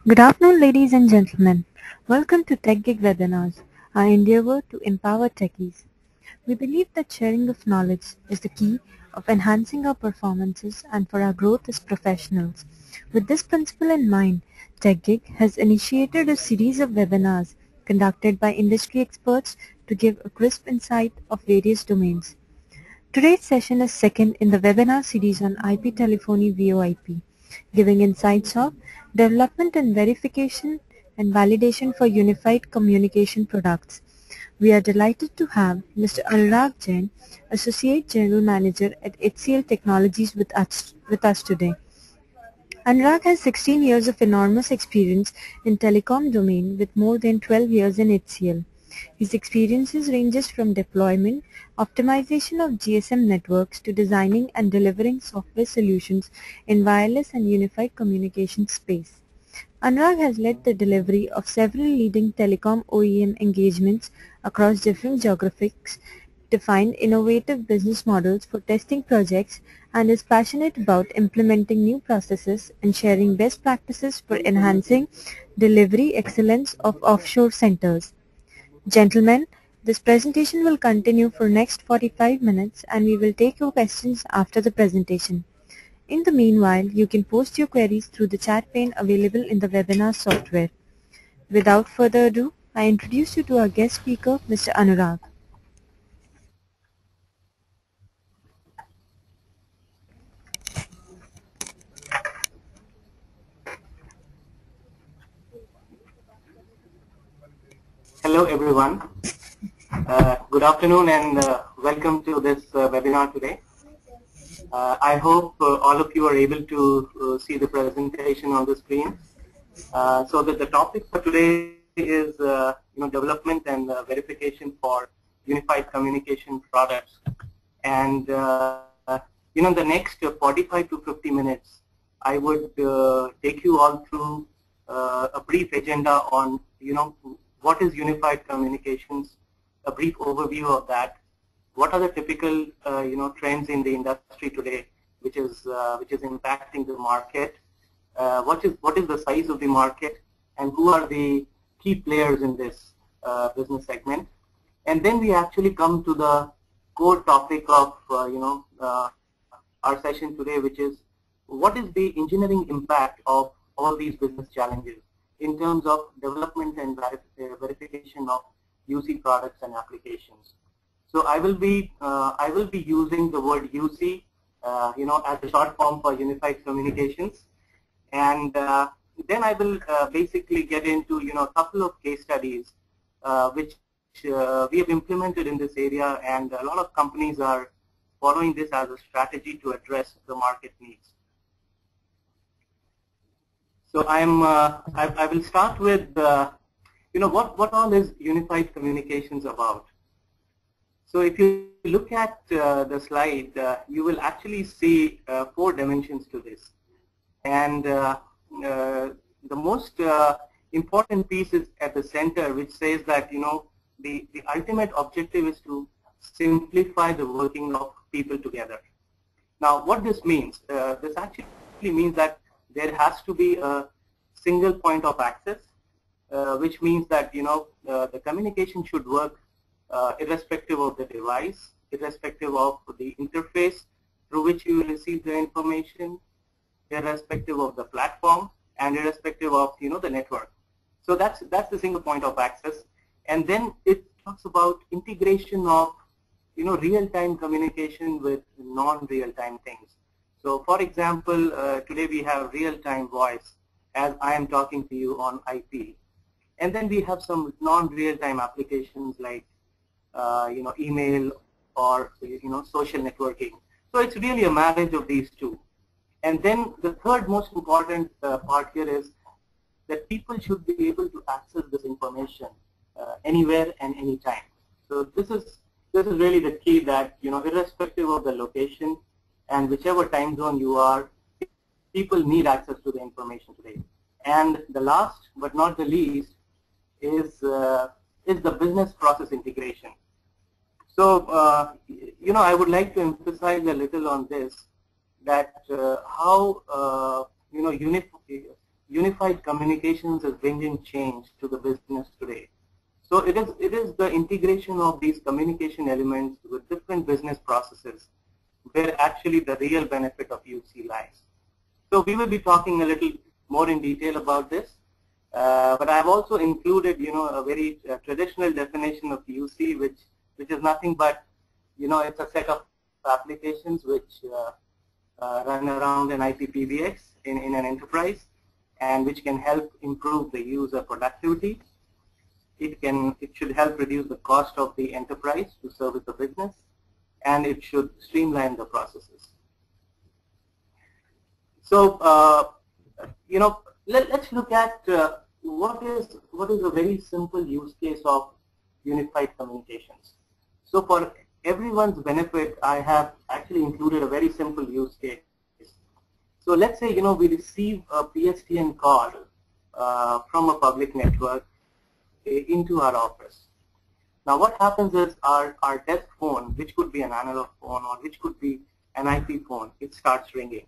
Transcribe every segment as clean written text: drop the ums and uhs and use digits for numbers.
Good afternoon, ladies and gentlemen. Welcome to TechGig webinars, our endeavor to empower techies. We believe that sharing of knowledge is the key of enhancing our performances and for our growth as professionals. With this principle in mind, TechGig has initiated a series of webinars conducted by industry experts to give a crisp insight of various domains. Today's session is second in the webinar series on IP telephony VoIP, giving insights of development and verification and validation for unified communication products. We are delighted to have Mr. Anurag Jain, Associate General Manager at HCL Technologies with us today. Anurag has 16 years of enormous experience in telecom domain with more than 12 years in HCL. His experiences ranges from deployment, optimization of GSM networks to designing and delivering software solutions in wireless and unified communication space. Anurag has led the delivery of several leading telecom OEM engagements across different geographies, defined innovative business models for testing projects, and is passionate about implementing new processes and sharing best practices for enhancing delivery excellence of offshore centers. Gentlemen, this presentation will continue for next 45 minutes and we will take your questions after the presentation. In the meanwhile, you can post your queries through the chat pane available in the webinar software. Without further ado, I introduce you to our guest speaker, Mr. Anurag. Hello everyone. Good afternoon and welcome to this webinar today. I hope all of you are able to see the presentation on the screen. So that the topic for today is development and verification for unified communication products. And the next 45 to 50 minutes, I would take you all through a brief agenda on what is unified communications, a brief overview of that. What are the typical trends in the industry today, which is impacting the market? What is the size of the market, and who are the key players in this business segment? And then we actually come to the core topic of our session today, which is what is the engineering impact of all these business challenges in terms of development and verification of UC products and applications. So I will be using the word UC, as a short form for unified communications, and then I will basically get into a couple of case studies which we have implemented in this area, and a lot of companies are following this as a strategy to address the market needs. So I will start with what all is unified communications about. So if you look at the slide, you will actually see 4 dimensions to this, and the most important piece is at the center, which says that the ultimate objective is to simplify the working of people together. Now, what this means? This actually means that there has to be a single point of access, which means that the communication should work irrespective of the device, irrespective of the interface through which you will receive the information, irrespective of the platform, and irrespective of the network. So that's the single point of access. And then it talks about integration of real-time communication with non-real-time things. So for example, today we have real-time voice as I am talking to you on IP. And then we have some non-real-time applications like email or social networking. So it's really a marriage of these two. And then the third most important part here is that people should be able to access this information anywhere and anytime. So this is really the key, that irrespective of the location and whichever time zone you are, people need access to the information today. And the last but not the least is the business process integration. So I would like to emphasize a little on this, that how unified communications is bringing change to the business today. So it is the integration of these communication elements with different business processes where actually the real benefit of UC lies. So we will be talking a little more in detail about this, but I've also included, a very traditional definition of UC, which is nothing but, it's a set of applications which run around an IP PBX in an enterprise, and which can help improve the user productivity. It should help reduce the cost of the enterprise to service the business, and it should streamline the processes. So, let's look at what is a very simple use case of unified communications. So, for everyone's benefit, I have actually included a very simple use case. So, let's say we receive a PSTN call from a public network into our office. Now, what happens is our desk phone, which could be an analog phone or which could be an IP phone, it starts ringing.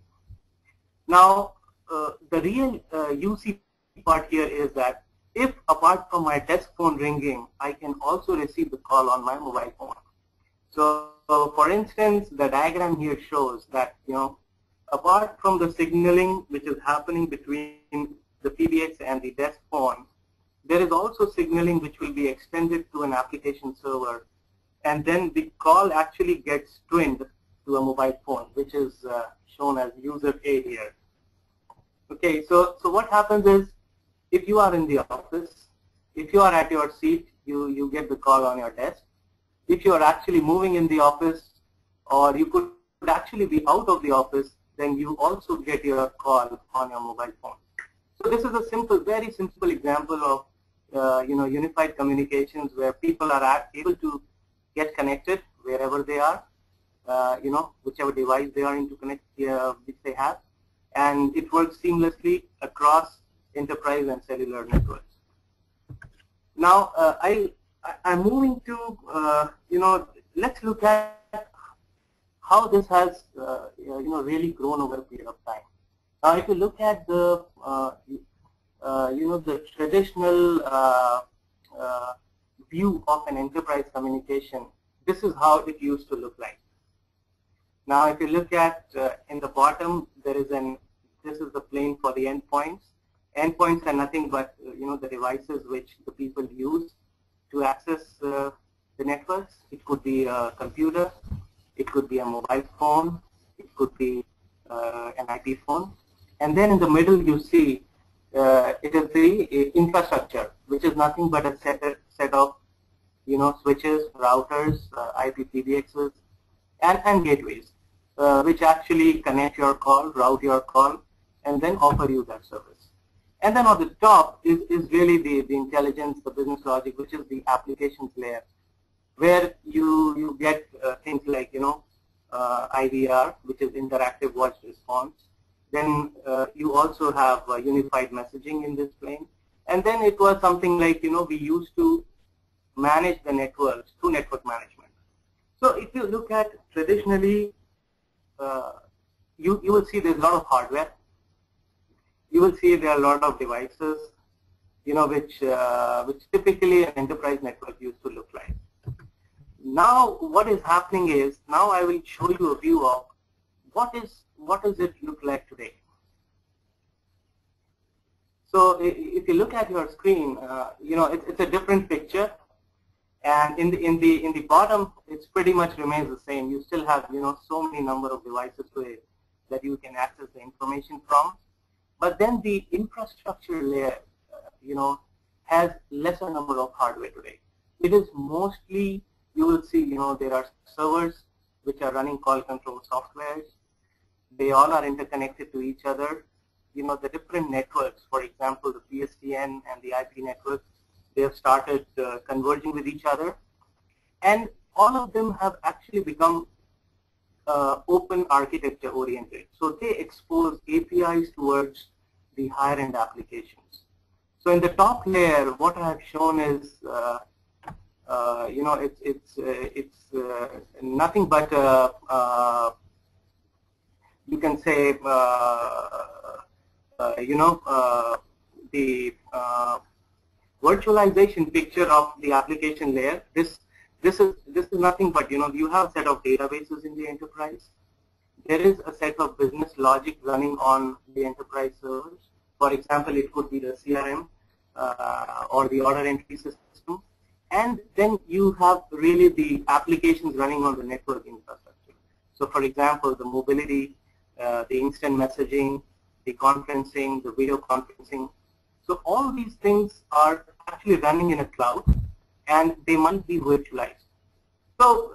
Now, the real UC part here is that if apart from my desk phone ringing, I can also receive the call on my mobile phone. So for instance, the diagram here shows that, apart from the signaling which is happening between the PBX and the desk phone, there is also signaling which will be extended to an application server, and then the call actually gets twinned to a mobile phone, which is shown as user A here. Okay, so what happens is, if you are in the office, if you are at your seat, you get the call on your desk. If you are actually moving in the office, or you could actually be out of the office, then you also get your call on your mobile phone. So this is a simple, very simple example of unified communications where people are able to get connected wherever they are, whichever device they are which they have, and it works seamlessly across enterprise and cellular networks. Now, I'm moving to, let's look at how this has, really grown over a period of time. Now, if you look at the, the traditional view of an enterprise communication, this is how it used to look like. Now, if you look at in the bottom, this is the plane for the endpoints. Endpoints are nothing but the devices which the people use to access the networks. It could be a computer, it could be a mobile phone, it could be an IP phone, and then in the middle you see it is the infrastructure, which is nothing but a set of switches, routers, IP PBXs, and gateways, which actually connect your call, route your call, and then offer you that service. And then on the top is really the intelligence, the business logic, which is the applications layer, where you get things like IVR, which is interactive voice response. Then you also have unified messaging in this plane. And then it was something like we used to manage the networks through network management. So if you look at traditionally, you will see there's a lot of hardware. You will see there are a lot of devices, which typically an enterprise network used to look like. Now, what is happening is, now I will show you a view of what does it look like today. So, if you look at your screen, it's a different picture, and in the bottom, it's pretty much remains the same. You still have so many number of devices today that you can access the information from. But then the infrastructure layer, has lesser number of hardware today. It is mostly, you will see, there are servers which are running call control softwares. They all are interconnected to each other. The different networks, for example, the PSTN and the IP networks, they have started converging with each other. And all of them have actually become open architecture oriented. So they expose APIs towards the higher end applications. So in the top layer, what I have shown is, it's nothing but you can say the virtualization picture of the application layer. This is nothing but, you have a set of databases in the enterprise. There is a set of business logic running on the enterprise servers. For example, it could be the CRM or the order entry system. And then you have really the applications running on the network infrastructure. So for example, the mobility, the instant messaging, the conferencing, the video conferencing. So all these things are actually running in a cloud, and they might be virtualized. So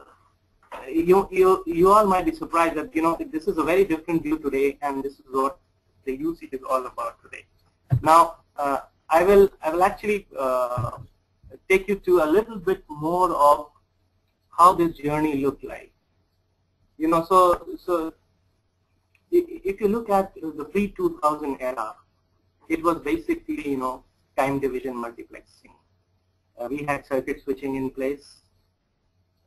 you all might be surprised that this is a very different view today, and this is what the usage is all about today. Now I will actually take you to a little bit more of how this journey looked like. So if you look at the pre-2000 era, it was basically time division multiplexing. We had circuit switching in place.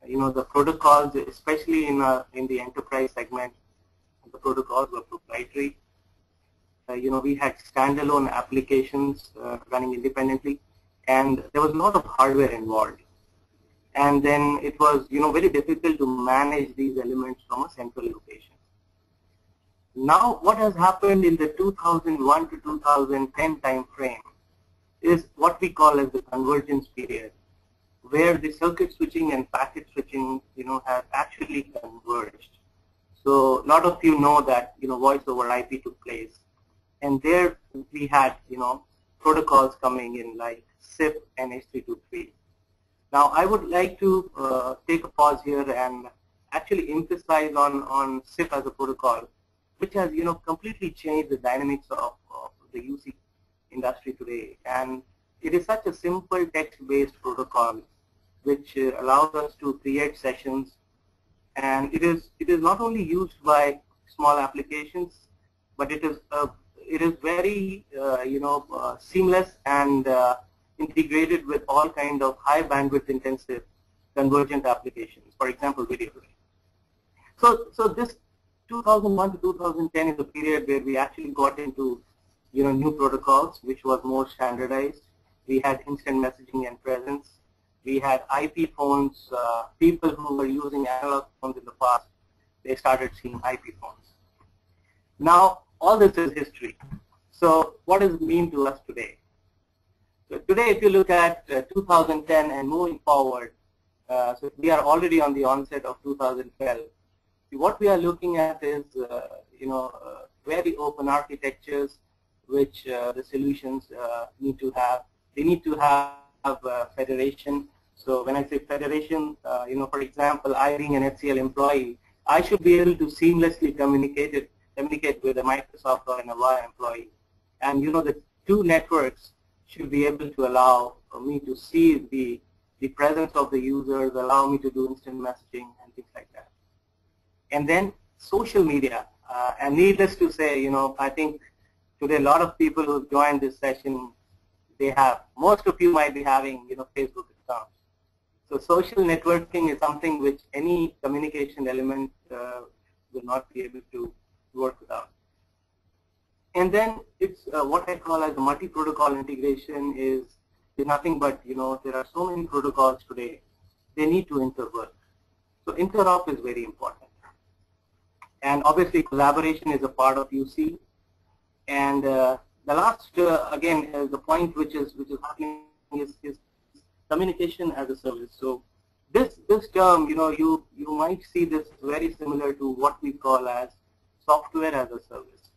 The protocols, especially in the enterprise segment, the protocols were proprietary. We had standalone applications running independently, and there was a lot of hardware involved. And then it was very difficult to manage these elements from a central location. Now what has happened in the 2001 to 2010 time frame is what we call as the convergence period, where the circuit switching and packet switching have actually converged. So a lot of you know that voice over IP took place, and there we had protocols coming in like SIP and H323. Now I would like to take a pause here and actually emphasize on SIP as a protocol, which has completely changed the dynamics of the UC industry today. And it is such a simple text-based protocol which allows us to create sessions, and it is not only used by small applications, but it is very seamless and integrated with all kind of high bandwidth intensive convergent applications, for example video. So this 2001 to 2010 is a period where we actually got into new protocols, which was more standardized. We had instant messaging and presence. We had IP phones. People who were using analog phones in the past, they started seeing IP phones. Now all this is history. So what does it mean to us today? So today, if you look at 2010 and moving forward, so we are already on the onset of 2012. What we are looking at is very open architectures, which the solutions need to have. They need to have federation. So when I say federation, for example, I being an HCL employee, I should be able to seamlessly communicate with a Microsoft or an Avaya employee, and the two networks should be able to allow me to see the presence of the users, allow me to do instant messaging and things like that. And then social media, and needless to say, I think today a lot of people who joined this session, most of you might be having Facebook accounts. So social networking is something which any communication element will not be able to work without. And then it's what I call as multi-protocol integration is nothing but, there are so many protocols today, they need to interwork. So interop is very important. And obviously collaboration is a part of UC. And the last, again, the point which is happening is communication as a service. So this term, you might see this very similar to what we call as software as a service.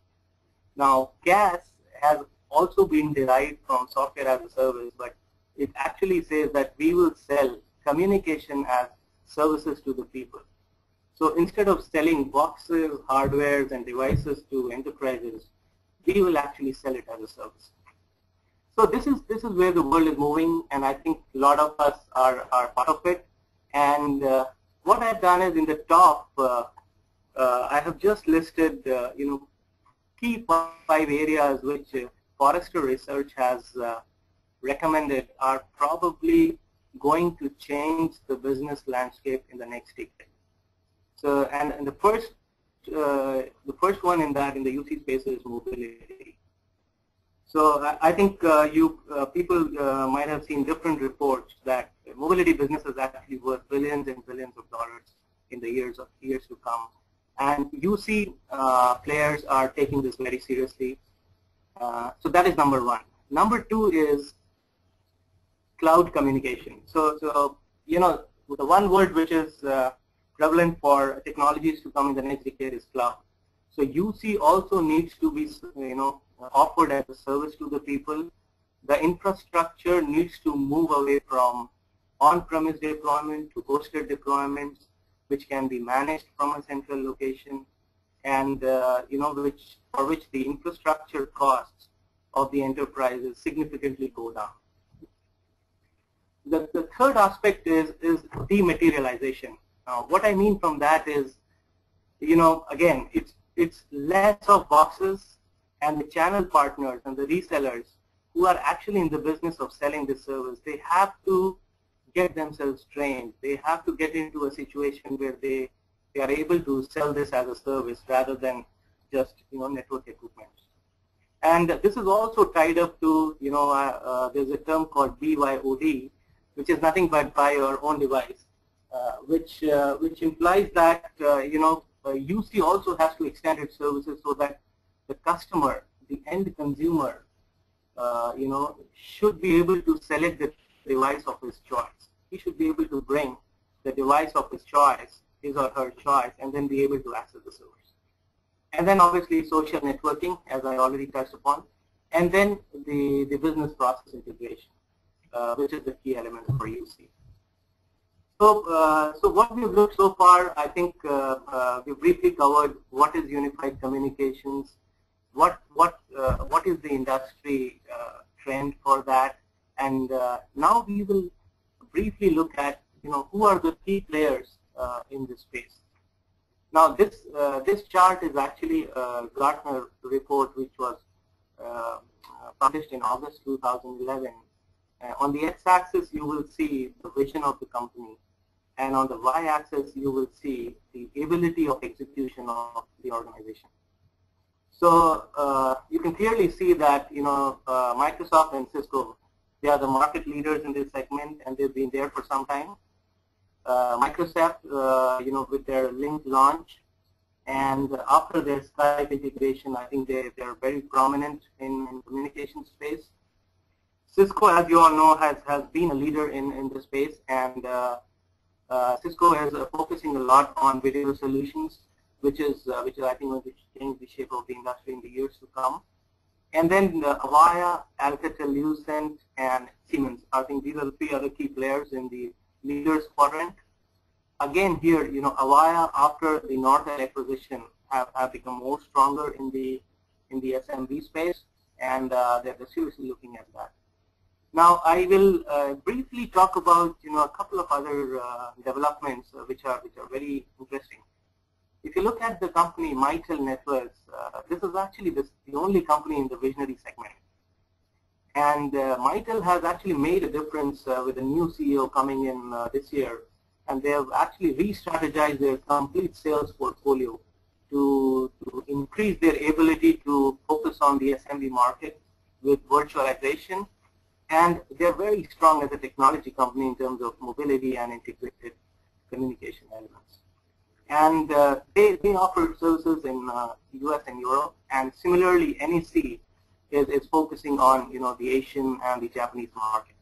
Now, CAS has also been derived from software as a service, but it actually says that we will sell communication as services to the people. So instead of selling boxes, hardwares, and devices to enterprises, we will actually sell it as a service. So this is where the world is moving, and I think a lot of us are part of it. And what I've done is in the top, I have just listed key 5 areas which Forrester Research has recommended are probably going to change the business landscape in the next decade. So, and the first one in the UC space is mobility. So I think people might have seen different reports that mobility business is actually worth billions and billions of dollars in the years to come. And you see players are taking this very seriously. So that is number one. Number two is cloud communication. So you know, the one word which is prevalent for technologies to come in the next decade is cloud. So UC also needs to be, offered as a service to the people. The infrastructure needs to move away from on-premise deployment to hosted deployments, which can be managed from a central location, and for which the infrastructure costs of the enterprises significantly go down. The third aspect is dematerialization. Now, what I mean from that is, again, it's less of boxes, and the channel partners and the resellers who are actually in the business of selling this service, they have to get themselves trained. They have to get into a situation where they are able to sell this as a service rather than just network equipment. And this is also tied up to there's a term called BYOD, which is nothing but buy your own device, which implies that UC also has to extend its services so that the customer, the end consumer, should be able to select the device of his choice. He should be able to bring the device of his choice, his or her choice, and then be able to access the service. And then obviously social networking, as I already touched upon, and then the business process integration, which is the key element for UC. So what we've looked so far, I think we've briefly covered what is unified communications, what is the industry trend for that, and now we will briefly look at who are the key players in this space. Now this chart is actually a Gartner report which was published in August 2011. On the x-axis you will see the vision of the company, and on the y-axis you will see the ability of execution of the organization. So you can clearly see that Microsoft and Cisco, they are the market leaders in this segment, and they've been there for some time. Microsoft, with their Link launch, and after their Skype integration, I think they are very prominent in communication space. Cisco, as you all know, has been a leader in the space, and Cisco is focusing a lot on video solutions, which is I think going to change the shape of the industry in the years to come. And then Avaya, Alcatel-Lucent, and Siemens. I think these are the three other key players in the leaders quadrant. Again, here, Avaya, after the Nortel acquisition, have become more stronger in the SMB space, and they're seriously looking at that. Now, I will briefly talk about a couple of other developments which are very interesting. If you look at the company Mitel Networks, this is actually the only company in the visionary segment. And Mitel has actually made a difference with a new CEO coming in this year, and they have actually re-strategized their complete sales portfolio to increase their ability to focus on the SMB market with virtualization. And they're very strong as a technology company in terms of mobility and integrated communication elements. And they offer services in US and Europe, and similarly NEC is focusing on the Asian and the Japanese market.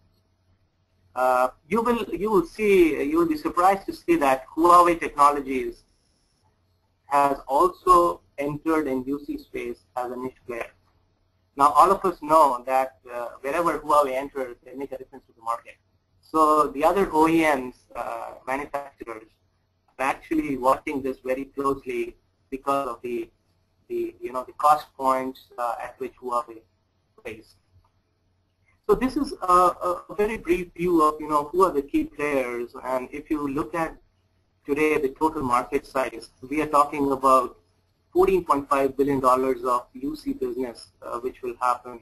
You will be surprised to see that Huawei Technologies has also entered in UC space as a niche player. Now all of us know that wherever Huawei enters, they make a difference to the market. So the other OEMs, manufacturers, are actually watching this very closely because of the cost points at which Huawei plays. So this is a very brief view of who are the key players, and if you look at today the total market size, we are talking about $14.5 billion of UC business, which will happen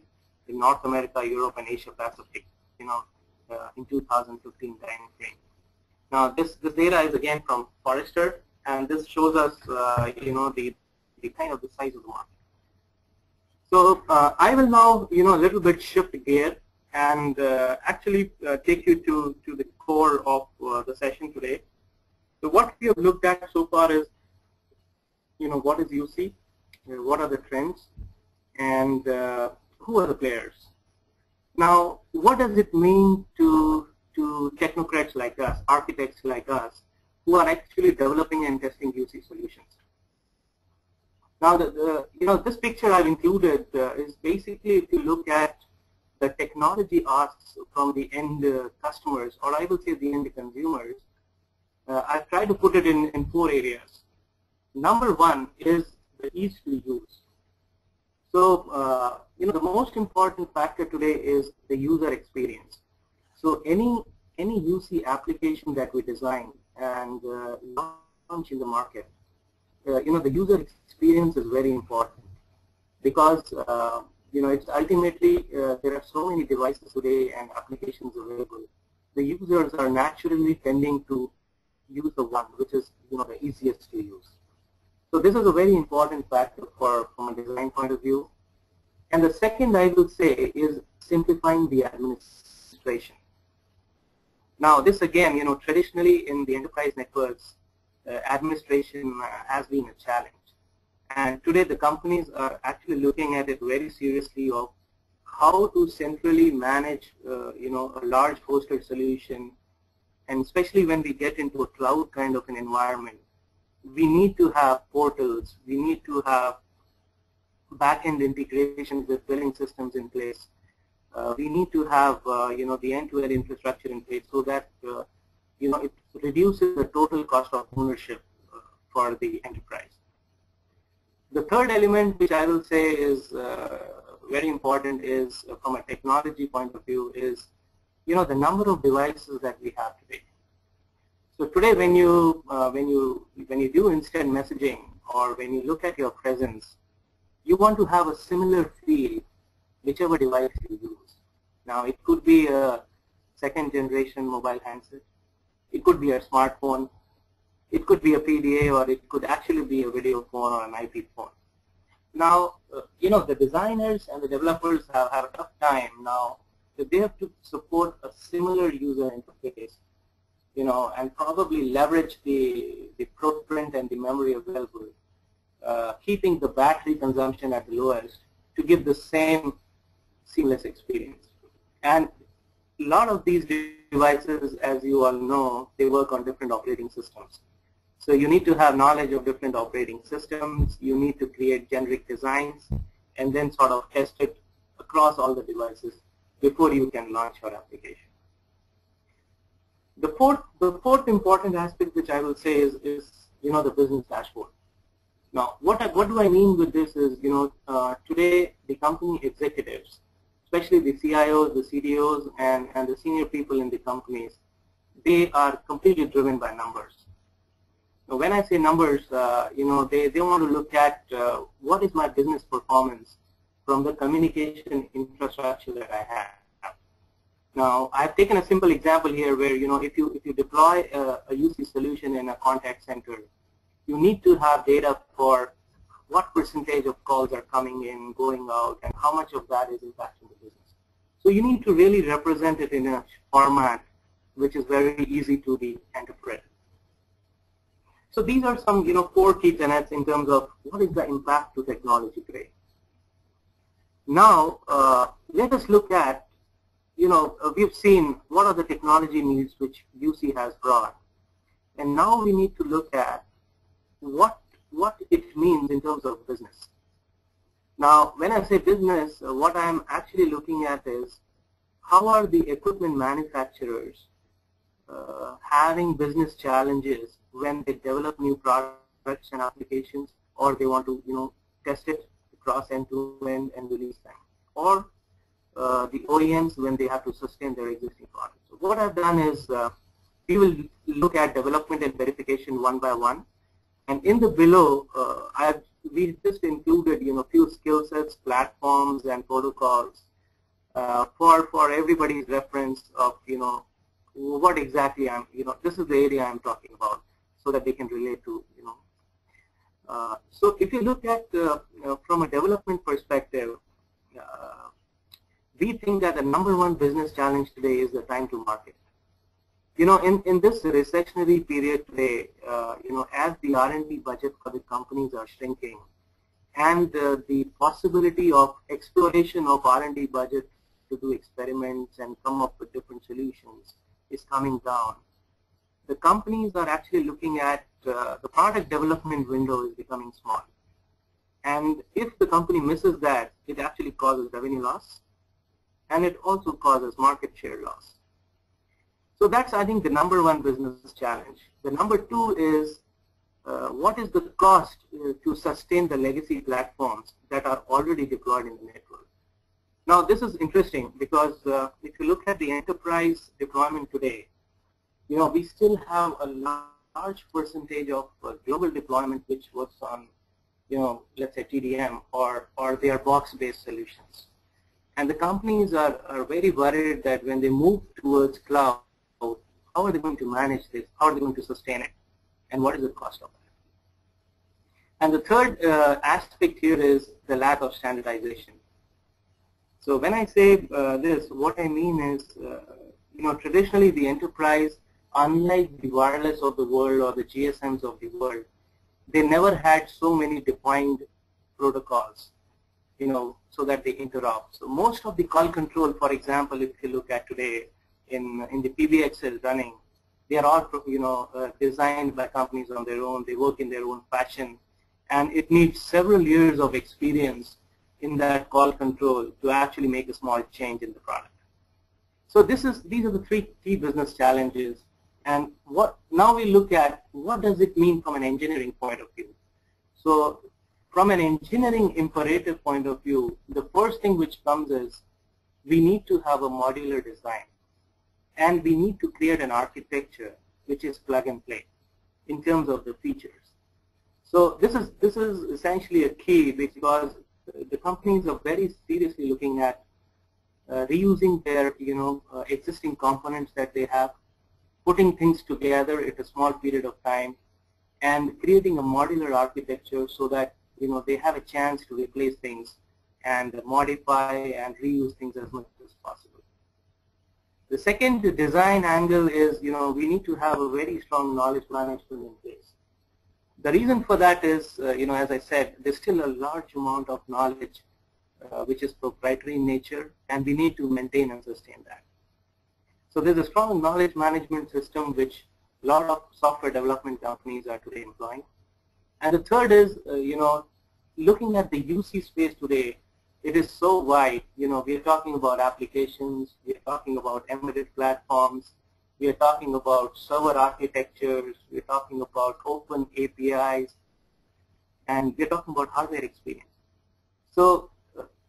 in North America, Europe, and Asia Pacific, in 2015 time frame. Now, this data is again from Forrester, and this shows us, the kind of the size of the market. So I will now, a little bit shift gear and actually take you to the core of the session today. So what we have looked at so far is, what is UC, what are the trends, and who are the players. Now, what does it mean to technocrats like us, architects like us, who are actually developing and testing UC solutions? Now, this picture I've included is basically, if you look at the technology asks from the end customers, or I will say the end consumers, I've tried to put it in 4 areas. Number 1 is the ease to use. So, the most important factor today is the user experience. So, any UC application that we design and launch in the market, the user experience is very important, because it's ultimately there are so many devices today and applications available. The users are naturally tending to use the one which is the easiest to use. So this is a very important factor from a design point of view. And the second, I will say, is simplifying the administration. Now this again, traditionally in the enterprise networks, administration has been a challenge. And today the companies are actually looking at it very seriously of how to centrally manage, a large hosted solution. And especially when we get into a cloud kind of an environment, we need to have portals, we need to have back-end integrations with billing systems in place. We need to have, the end-to-end infrastructure in place so that, it reduces the total cost of ownership for the enterprise. The third element, which I will say is very important, is from a technology point of view, is the number of devices that we have today. So today, when you do instant messaging, or when you look at your presence, you want to have a similar feel whichever device you use. Now it could be a second generation mobile handset, it could be a smartphone, it could be a PDA, or it could actually be a video phone or an IP phone. Now, the designers and the developers have a tough time now. So they have to support a similar user interface, and probably leverage the footprint and the memory available, keeping the battery consumption at the lowest to give the same seamless experience. And a lot of these devices, as you all know, they work on different operating systems. So you need to have knowledge of different operating systems, you need to create generic designs, and then sort of test it across all the devices before you can launch your application. The fourth important aspect, which I will say, is the business dashboard. Now, what do I mean with this is, today the company executives, especially the CIOs, the CDOs, and the senior people in the companies, they are completely driven by numbers. Now, when I say numbers, they want to look at what is my business performance from the communication infrastructure that I have. Now, I've taken a simple example here where, if you deploy a UC solution in a contact center, you need to have data for what percentage of calls are coming in, going out, and how much of that is impacting the business. So you need to really represent it in a format which is very easy to be interpreted. So these are some, 4 key tenets in terms of what is the impact to technology today. Now, let us look at, we've seen what are the technology needs which UC has brought. And now we need to look at what it means in terms of business. Now, when I say business, what I'm actually looking at is how are the equipment manufacturers having business challenges when they develop new products and applications, or they want to, test it across end-to-end and release them, or the OEMs when they have to sustain their existing products. So what I've done is we will look at development and verification one by one. And in the below, we just included, few skill sets, platforms, and protocols for everybody's reference of, what exactly this is the area I'm talking about, so that they can relate to, So if you look at from a development perspective, uh, we think that the number one business challenge today is the time to market. In this recessionary period today, as the R&D budget for the companies are shrinking, and the possibility of exploration of R&D budget to do experiments and come up with different solutions is coming down, the companies are actually looking at the product development window is becoming small. And if the company misses that, it actually causes revenue loss, and it also causes market share loss. So that's, I think, the number one business challenge. The number two is what is the cost to sustain the legacy platforms that are already deployed in the network. Now, this is interesting because if you look at the enterprise deployment today, we still have a large percentage of global deployment which works on, let's say TDM or they are box-based solutions. And the companies are very worried that when they move towards cloud, how are they going to manage this? How are they going to sustain it? And what is the cost of that? And the third aspect here is the lack of standardization. So when I say this, what I mean is, traditionally the enterprise, unlike the wireless of the world or the GSMs of the world, they never had so many defined protocols, so that they interop. So most of the call control, for example, if you look at today in the PBXs running, they are all, designed by companies on their own. They work in their own fashion, and it needs several years of experience in that call control to actually make a small change in the product. So these are the three key business challenges. And now we look at what does it mean from an engineering point of view. So from an engineering imperative point of view, the first thing which comes is we need to have a modular design, and we need to create an architecture which is plug and play in terms of the features. So this is essentially a key because the companies are very seriously looking at reusing their existing components that they have, putting things together in a small period of time, and creating a modular architecture so that they have a chance to replace things and modify and reuse things as much as possible. The second design angle is we need to have a very strong knowledge management in place. The reason for that is as I said, there's still a large amount of knowledge which is proprietary in nature, and we need to maintain and sustain that. So there's a strong knowledge management system which a lot of software development companies are today employing. And the third is, looking at the UC space today, it is so wide. We are talking about applications, we are talking about embedded platforms, we are talking about server architectures, we are talking about open APIs, and we are talking about hardware experience. So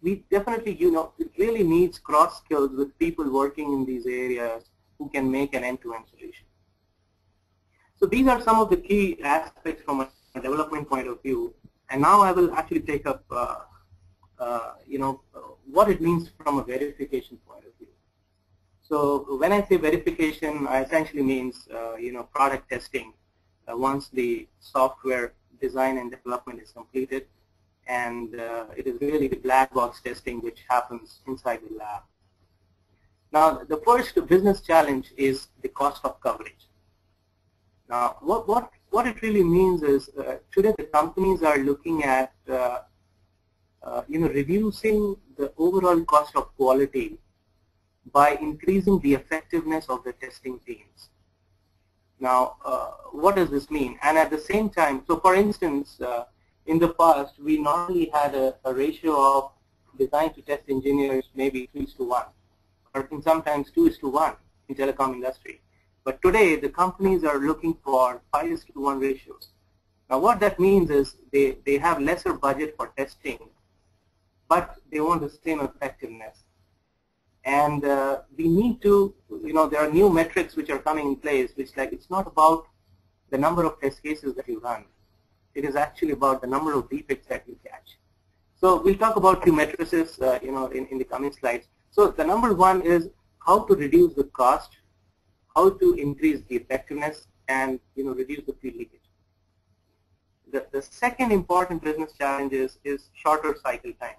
we definitely, it really needs cross skills with people working in these areas who can make an end-to-end solution. So these are some of the key aspects from a development point of view. And now I will actually take up, what it means from a verification point of view. So when I say verification, I essentially means, product testing once the software design and development is completed. And it is really the black box testing which happens inside the lab. Now, the first business challenge is the cost of coverage. Now, what it really means is today the companies are looking at reducing the overall cost of quality by increasing the effectiveness of the testing teams. Now, what does this mean? And at the same time, so for instance, in the past, we normally had a ratio of design to test engineers maybe 3:1, or sometimes 2:1 in telecom industry. But today, the companies are looking for 5:1 ratios. Now, what that means is they have lesser budget for testing, but they want the same effectiveness. And we need to, there are new metrics which are coming in place, which it's not about the number of test cases that you run. It is actually about the number of defects that you catch. So we'll talk about few matrices, in the coming slides. So the number one is how to reduce the cost, how to increase the effectiveness, and reduce the field leakage. The second important business challenge is shorter cycle time.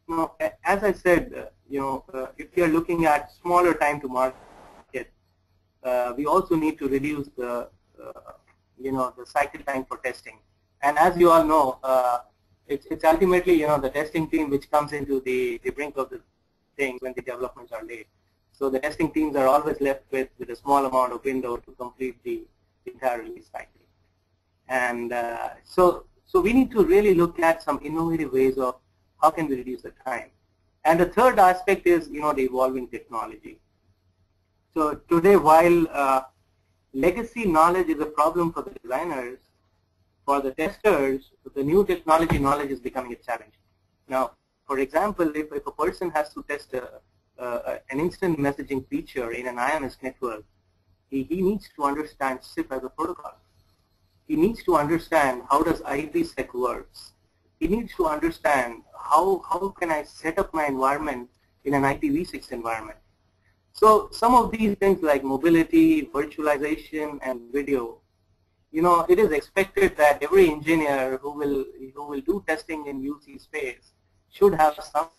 Now, as I said, if you are looking at smaller time to market, we also need to reduce the the cycle time for testing. And as you all know, it's ultimately the testing team which comes into the brink of the things when the developments are late. So the testing teams are always left with a small amount of window to complete the entire release cycle. And so we need to really look at some innovative ways of how can we reduce the time. And the third aspect is the evolving technology. So today, while legacy knowledge is a problem for the designers, for the testers, the new technology knowledge is becoming a challenge. Now, for example, if a person has to test an instant messaging feature in an IMS network, he needs to understand SIP as a protocol. He needs to understand how does IPsec works. He needs to understand how can I set up my environment in an IPv6 environment. So some of these things like mobility, virtualization, and video, it is expected that every engineer who will do testing in UC space should have some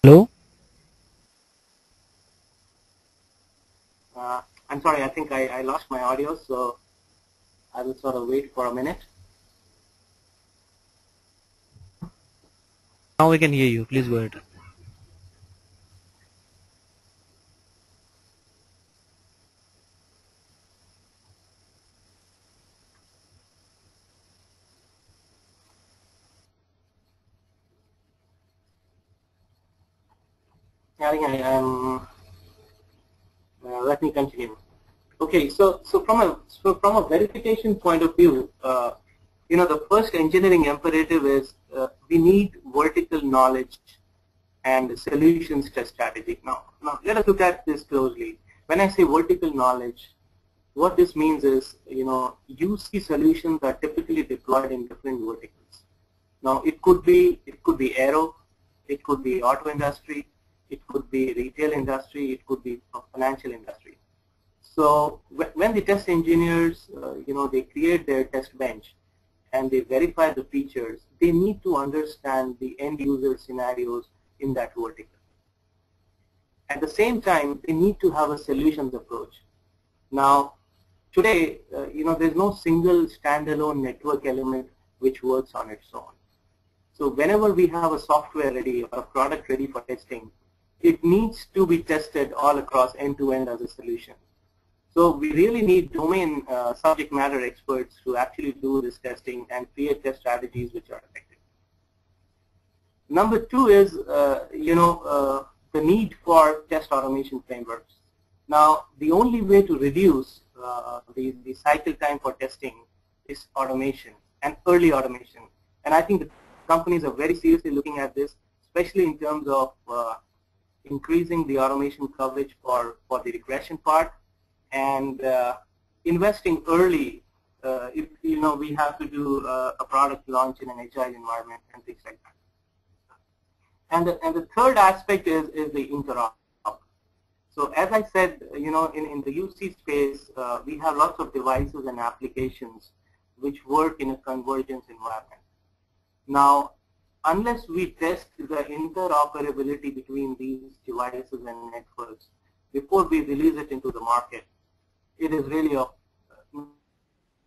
Hello? I'm sorry, I think I lost my audio, so I will sort of wait for a minute. Now we can hear you. Please go ahead. I think I am. Let me continue. Okay, so from a verification point of view, the first engineering imperative is we need vertical knowledge and solutions test strategy. Now let us look at this closely. When I say vertical knowledge, what this means is, UC solutions are typically deployed in different verticals. Now it could be aero, it could be auto industry, it could be retail industry, it could be financial industry. So when the test engineers, they create their test bench and they verify the features, they need to understand the end user scenarios in that vertical. At the same time, they need to have a solutions approach. Now, today, there's no single standalone network element which works on its own. So whenever we have a software ready or a product ready for testing, it needs to be tested all across end-to-end as a solution. So we really need domain subject matter experts to actually do this testing and create test strategies which are effective. Number two is, the need for test automation frameworks. Now, the only way to reduce the cycle time for testing is automation and early automation. And I think the companies are very seriously looking at this, especially in terms of increasing the automation coverage for the regression part and investing early if we have to do a product launch in an agile environment and things like that. And the third aspect is the interop. So as I said, in the UC space, we have lots of devices and applications which work in a convergence environment. Now, unless we test the interoperability between these devices and networks before we release it into the market, it is really of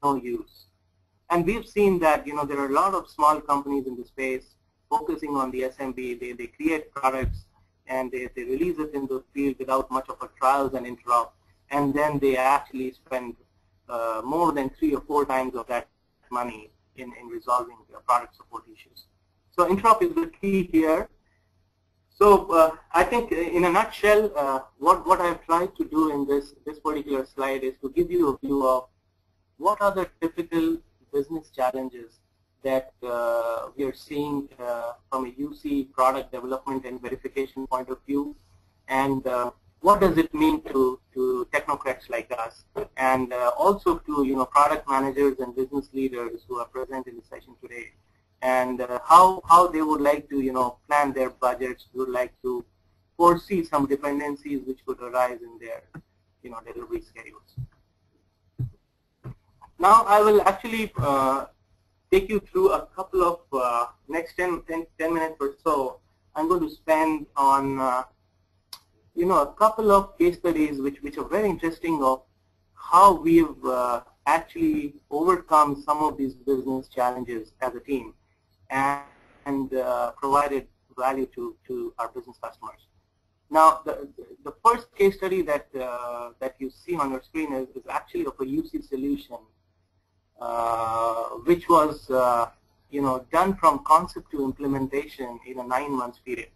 no use. And we've seen that there are a lot of small companies in the space focusing on the SMB. They create products and they release it in the field without much of a trials and interop, and then they actually spend more than 3 or 4 times of that money in resolving product support issues. So interop is the key here. So I think in a nutshell, what I've tried to do in this particular slide is to give you a view of what are the typical business challenges that we are seeing from a UC product development and verification point of view, and what does it mean to technocrats like us, and also to product managers and business leaders who are present in the session today, and how they would like to plan their budgets, would like to foresee some dependencies which could arise in their delivery schedules. Now I will actually take you through a couple of next 10 minutes or so. I'm going to spend on a couple of case studies which are very interesting of how we've actually overcome some of these business challenges as a team and provided value to our business customers. Now, the first case study that you see on your screen is actually of a UC solution, which was done from concept to implementation in a 9-month period.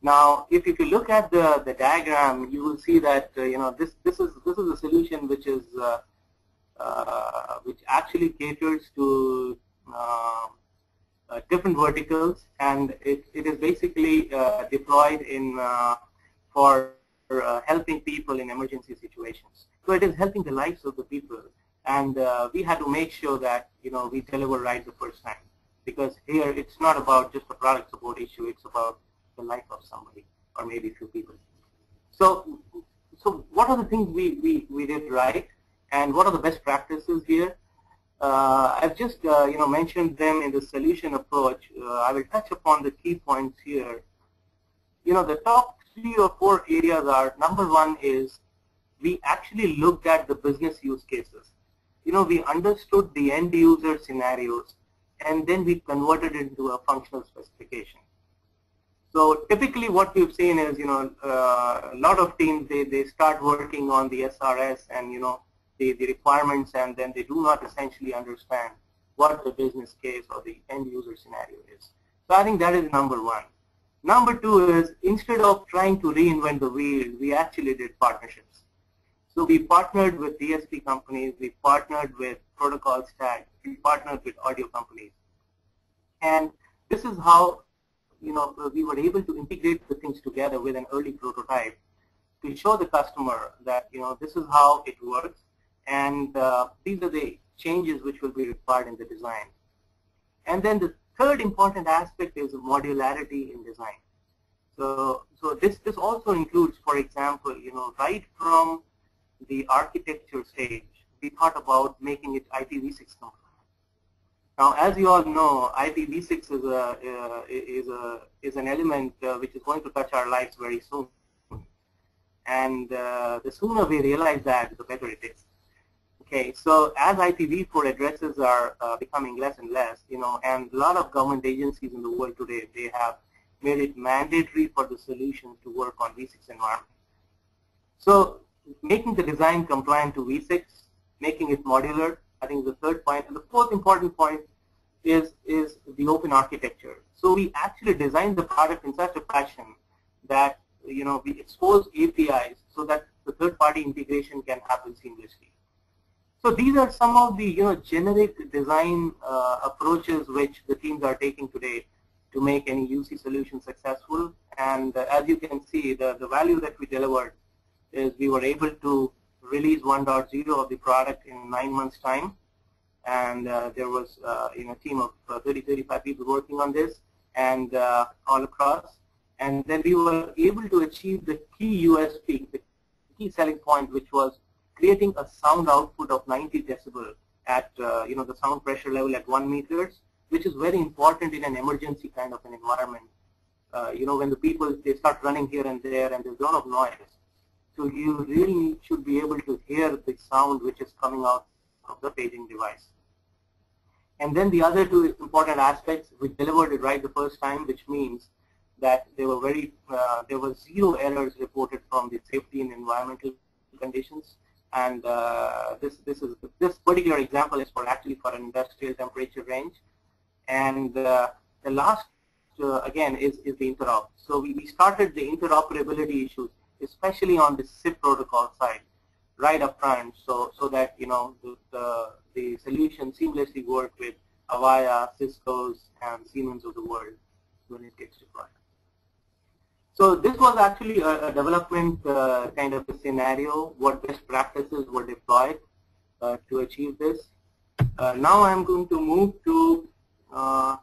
Now, if you look at the diagram, you will see that this is a solution which is which actually caters to different verticals, and it is basically deployed in for helping people in emergency situations. So it is helping the lives of the people, and we had to make sure that we deliver right the first time, because here it's not about just a product support issue; it's about the life of somebody or maybe a few people. So what are the things we did right, and what are the best practices here? I've just mentioned them in the solution approach. I will touch upon the key points here. The top 3 or 4 areas are: number 1 is we actually looked at the business use cases. We understood the end user scenarios, and then we converted it into a functional specification. So typically what we've seen is, a lot of teams, they start working on the SRS and, the requirements, and then they do not essentially understand what the business case or the end user scenario is. So I think that is number 1. Number 2 is, instead of trying to reinvent the wheel, we actually did partnerships. So we partnered with DSP companies, we partnered with protocol stacks, we partnered with audio companies. And this is how we were able to integrate the things together with an early prototype to show the customer that this is how it works, and these are the changes which will be required in the design. And then the third important aspect is modularity in design. So this also includes, for example, right from the architecture stage, we thought about making it IPv6 compliant. Now, as you all know, IPv6 is an element which is going to touch our lives very soon, and the sooner we realize that, the better it is. Okay, so as IPv4 addresses are becoming less and less, and a lot of government agencies in the world today, they have made it mandatory for the solutions to work on V6 environment. So making the design compliant to V6, making it modular, I think is the third point. And the fourth important point is the open architecture. So we actually designed the product in such a fashion that we expose APIs so that the third-party integration can happen seamlessly. So these are some of the generic design approaches which the teams are taking today to make any UC solution successful. And as you can see, the value that we delivered is we were able to release 1.0 of the product in 9 months' time. And there was a team of 30-35 people working on this, and all across. And then we were able to achieve the key USP, the key selling point, which was creating a sound output of 90 decibel at the sound pressure level at 1 meters, which is very important in an emergency kind of an environment. When the people, they start running here and there, and there's a lot of noise. So you really should be able to hear the sound which is coming out of the paging device. And then the other 2 important aspects, we delivered it right the first time, which means that there were 0 errors reported from the safety and environmental conditions. And this particular example is for an industrial temperature range. And the last again is the interop. So we started the interoperability issues, especially on the SIP protocol side. right up front, so that the solution seamlessly work with Avaya, Cisco's, and Siemens of the world when it gets deployed. So this was actually a development kind of a scenario, what best practices were deployed to achieve this. Now I'm going to move to a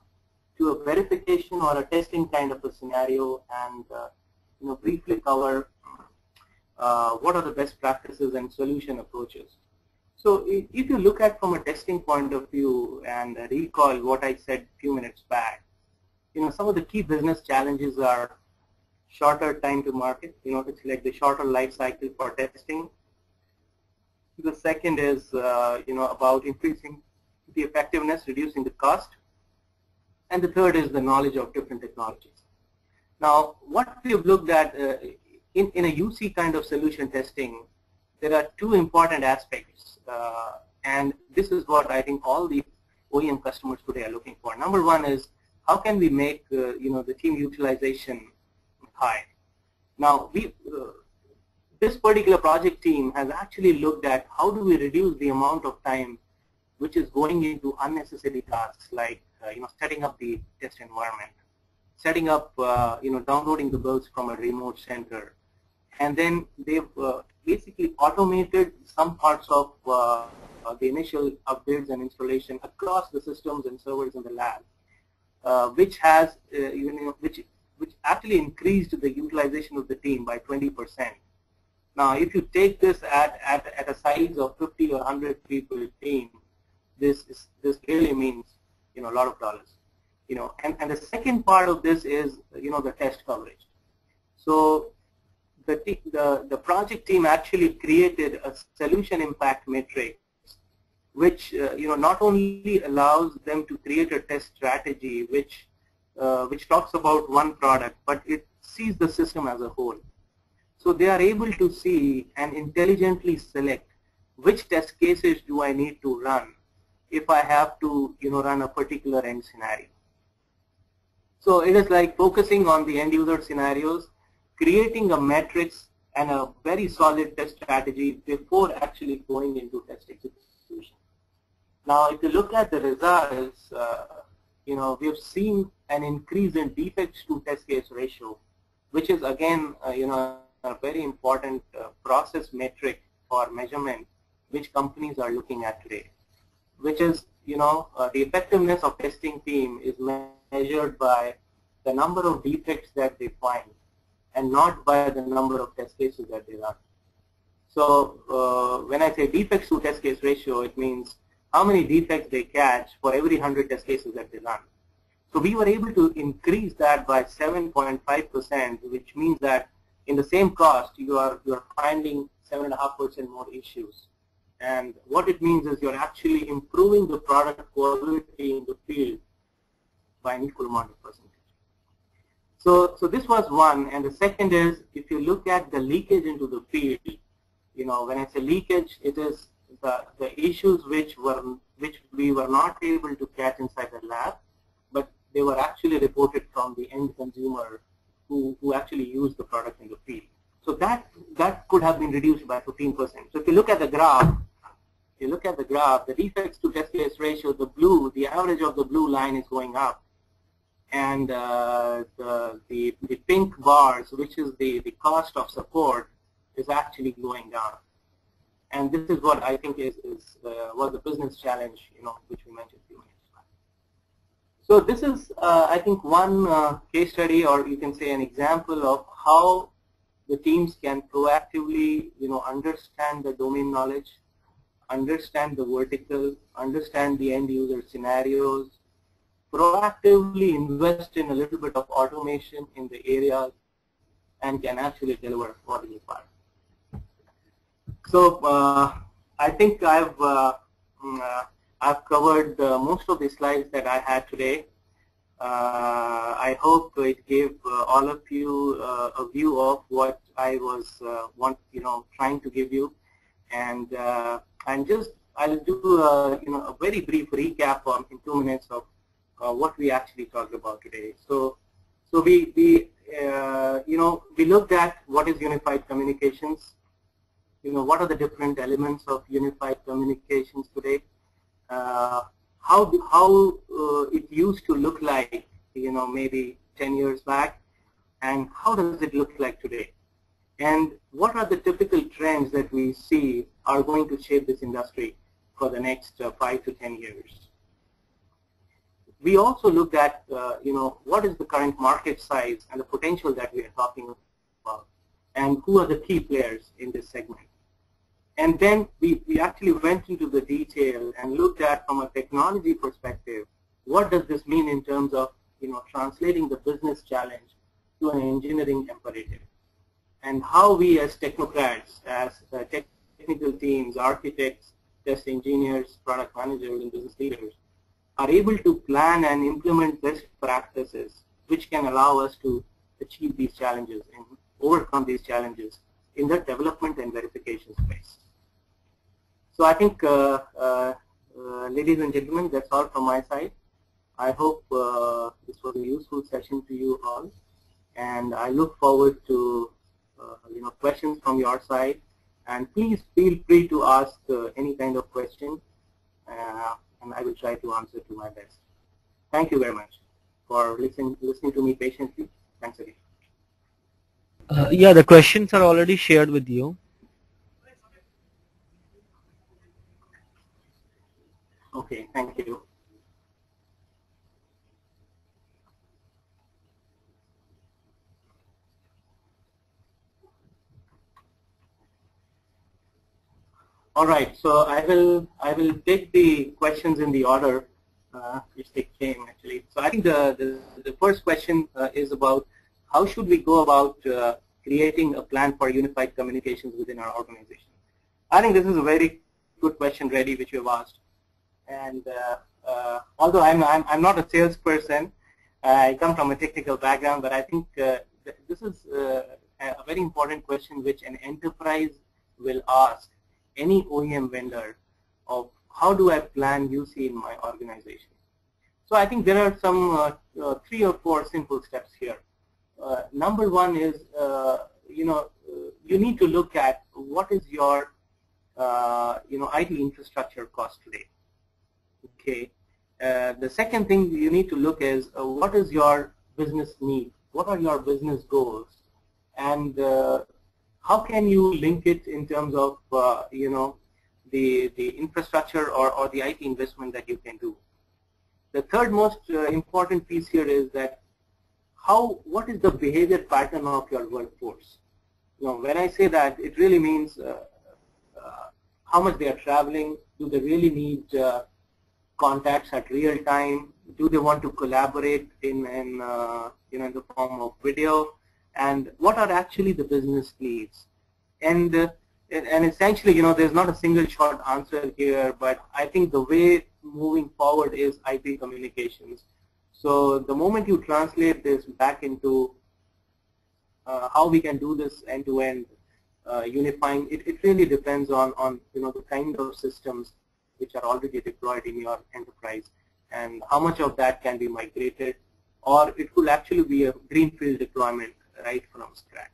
verification or a testing kind of a scenario, and briefly cover what are the best practices and solution approaches. So if you look at from a testing point of view and recall what I said a few minutes back, some of the key business challenges are shorter time to market. It's like the shorter life cycle for testing. The second is about increasing the effectiveness, reducing the cost. And the third is the knowledge of different technologies. Now, what we've looked at in a UC kind of solution testing, there are two important aspects, and this is what I think all the OEM customers today are looking for. Number one is how can we make the team utilization high. Now, this particular project team has actually looked at how do we reduce the amount of time which is going into unnecessary tasks like setting up the test environment, setting up downloading the builds from a remote center, and then they've basically automated some parts of the initial upgrades and installation across the systems and servers in the lab, which has which actually increased the utilization of the team by 20%. Now, if you take this at a size of 50 or 100 people team, this really means a lot of dollars. And the second part of this is the test coverage. So the project team actually created a solution impact matrix, which not only allows them to create a test strategy which talks about one product, but it sees the system as a whole. So they are able to see and intelligently select which test cases do I need to run if I have to run a particular end scenario. So it is like focusing on the end user scenarios, creating a matrix and a very solid test strategy before actually going into test execution. Now, if you look at the results, we have seen an increase in defects to test case ratio, which is again, a very important process metric for measurement, which companies are looking at today, which is, the effectiveness of testing team is measured by the number of defects that they find and not by the number of test cases that they run. So when I say defects to test case ratio, it means how many defects they catch for every 100 test cases that they run. So we were able to increase that by 7.5%, which means that in the same cost, you are finding 7.5% more issues. And what it means is you're actually improving the product quality in the field by an equal amount of percentage. So this was one, and the second is if you look at the leakage into the field, when I say leakage, it is the issues which we were not able to catch inside the lab, but they were actually reported from the end consumer who actually used the product in the field. So that could have been reduced by 15%. So if you look at the graph, the defects to test case ratio, the average of the blue line is going up, and the pink bars, which is the cost of support, is actually going down. And this is what I think was the business challenge, which we mentioned a few minutes back. So this is, I think, one case study, or you can say an example of how the teams can proactively, understand the domain knowledge, understand the vertical, understand the end user scenarios, proactively invest in a little bit of automation in the areas, and can actually deliver a quality part. So I think I've covered most of the slides that I had today. I hope it gave all of you a view of what I was trying to give you, and I'll do a very brief recap in 2 minutes of what we actually talked about today. So we looked at what is unified communications. what are the different elements of unified communications today, how it used to look like, maybe 10 years back, and how does it look like today, and what are the typical trends that we see are going to shape this industry for the next 5 to 10 years. We also looked at, what is the current market size and the potential that we are talking about, and who are the key players in this segment. And then we actually went into the detail and looked at, from a technology perspective, what does this mean in terms of, translating the business challenge to an engineering imperative, and how we as technocrats, as technical teams, architects, test engineers, product managers, and business leaders are able to plan and implement best practices which can allow us to achieve these challenges and overcome these challenges in the development and verification space. So I think, ladies and gentlemen, that's all from my side. I hope this was a useful session to you all, and I look forward to questions from your side. And please feel free to ask any kind of question, and I will try to answer to my best. Thank you very much for listening to me patiently. Thanks again. Yeah, the questions are already shared with you. Okay, thank you. All right, so I will take the questions in the order which they came actually. So I think the first question is about how should we go about creating a plan for unified communications within our organization. I think this is a very good question, Reddy, which you have asked. And although I'm not a salesperson, I come from a technical background, but I think this is a very important question which an enterprise will ask any OEM vendor of how do I plan UC in my organization. So I think there are some 3 or 4 simple steps here. Number one is, you need to look at what is your IT infrastructure cost today. Okay. The second thing you need to look is what is your business need? What are your business goals? And how can you link it in terms of the infrastructure or the IT investment that you can do? The third most important piece here is that what is the behavior pattern of your workforce? When I say that, it really means how much they are traveling. Do they really need contacts at real time? Do they want to collaborate in the form of video? And what are actually the business needs? And essentially, there's not a single short answer here, but I think the way moving forward is IP communications. So the moment you translate this back into how we can do this end-to-end unifying, it really depends on the kind of systems which are already deployed in your enterprise, and how much of that can be migrated, or it could actually be a greenfield deployment right from scratch.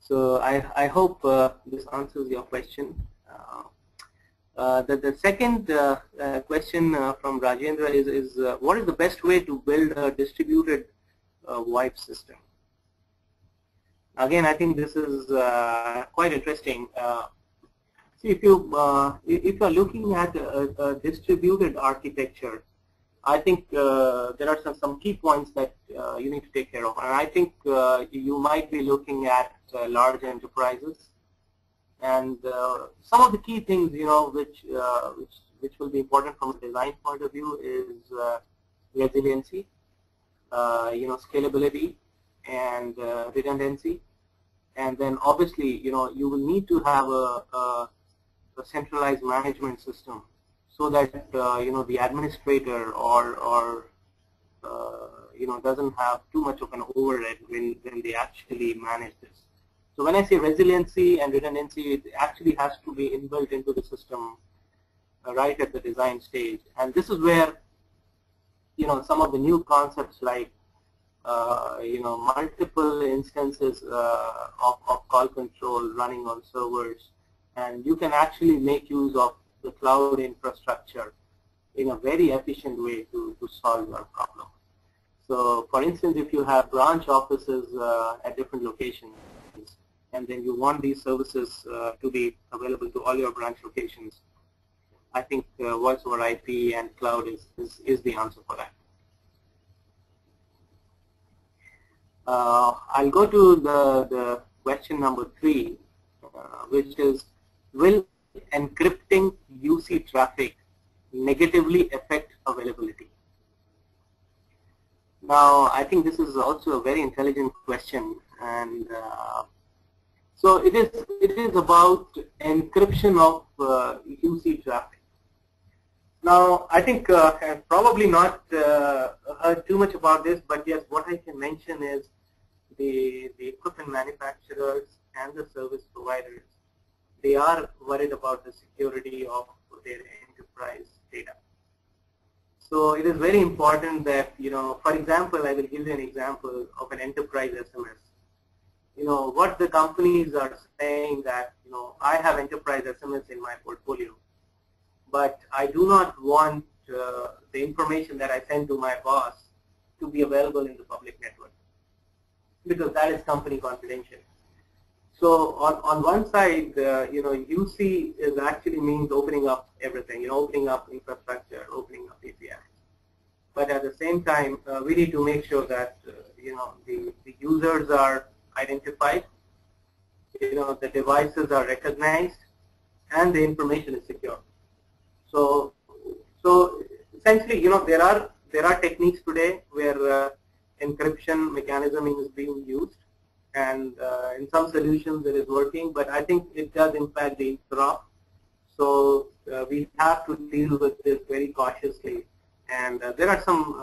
So I hope this answers your question. The second question from Rajendra is what is the best way to build a distributed Voip system? Again, I think this is quite interesting. See, if you're looking at a distributed architecture, I think there are some key points that you need to take care of, and I think you might be looking at large enterprises, and some of the key things which will be important from a design point of view is resiliency, scalability, and redundancy, and then obviously you will need to have a centralized management system, so that the administrator or doesn't have too much of an overhead when they actually manage this. So when I say resiliency and redundancy, it actually has to be inbuilt into the system right at the design stage, and this is where some of the new concepts like multiple instances of call control running on servers, and you can actually make use of the cloud infrastructure in a very efficient way to solve your problem. So, for instance, if you have branch offices at different locations, and then you want these services to be available to all your branch locations, I think voice over IP and cloud is the answer for that. I'll go to the question number 3, which is, will encrypting UC traffic negatively affect availability? Now, I think this is also a very intelligent question, and so it is about encryption of UC traffic. Now, I think I've probably not heard too much about this, but yes, what I can mention is the equipment manufacturers and the service providers, they are worried about the security of their enterprise data. So it is very important that, for example, I will give you an example of an enterprise SMS. What the companies are saying that, I have enterprise SMS in my portfolio, but I do not want the information that I send to my boss to be available in the public network, because that is company confidential. So on one side, UC is actually means opening up everything, opening up infrastructure, opening up APIs. But at the same time, we need to make sure that the users are identified, the devices are recognized, and the information is secure. So essentially, there are techniques today where encryption mechanism is being used, and in some solutions it is working, but I think it does impact the interop. So we have to deal with this very cautiously, and there are some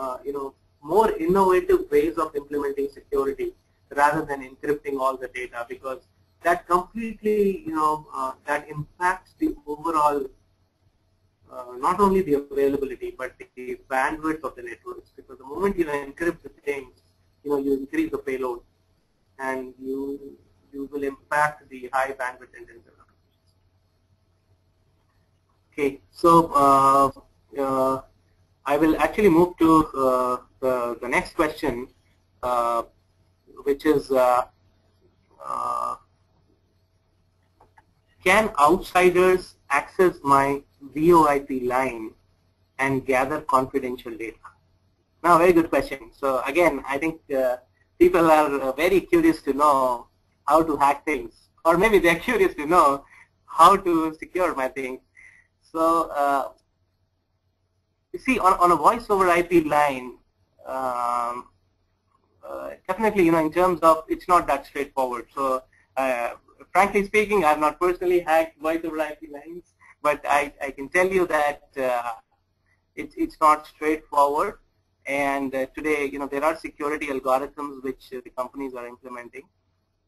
more innovative ways of implementing security rather than encrypting all the data, because that completely that impacts the overall not only the availability but the bandwidth of the networks, because the moment you encrypt the things, you increase the payload, and you will impact the high bandwidth intensive applications. Okay, so I will actually move to the next question, which is, can outsiders access my VoIP line and gather confidential data? Now, very good question. So again, I think people are very curious to know how to hack things, or maybe they're curious to know how to secure my things. So you see, on a voice over IP line, definitely, in terms of, it's not that straightforward. So frankly speaking, I've not personally hacked voice over IP lines, but I can tell you that it's not straightforward. And today, there are security algorithms which the companies are implementing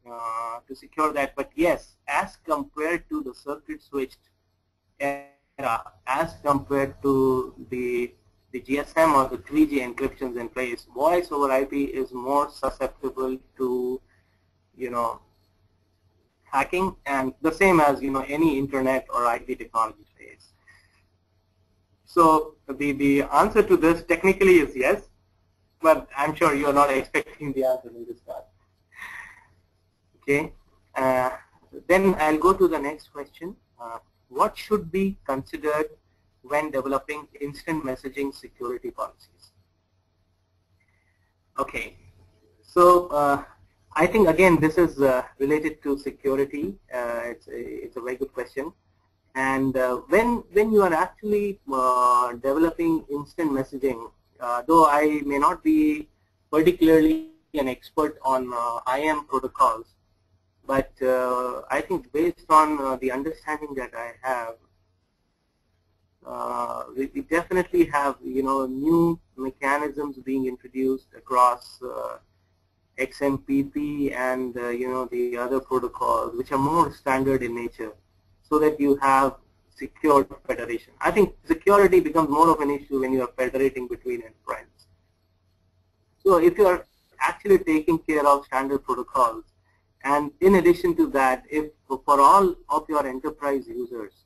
to secure that. But yes, as compared to the circuit switched era, as compared to the GSM or the 3G encryptions in place, voice over IP is more susceptible to, hacking, and the same as, any internet or IP technology space. So the answer to this technically is yes, but I'm sure you are not expecting the answer in this part. Okay, then I'll go to the next question. What should be considered when developing instant messaging security policies? Okay, so I think again this is related to security. It's a very good question. And when you are actually developing instant messaging, though I may not be particularly an expert on IM protocols, but I think based on the understanding that I have, we definitely have new mechanisms being introduced across XMPP and the other protocols which are more standard in nature, so that you have secured federation. I think security becomes more of an issue when you are federating between enterprises. So if you are actually taking care of standard protocols. And in addition to that, if for all of your enterprise users,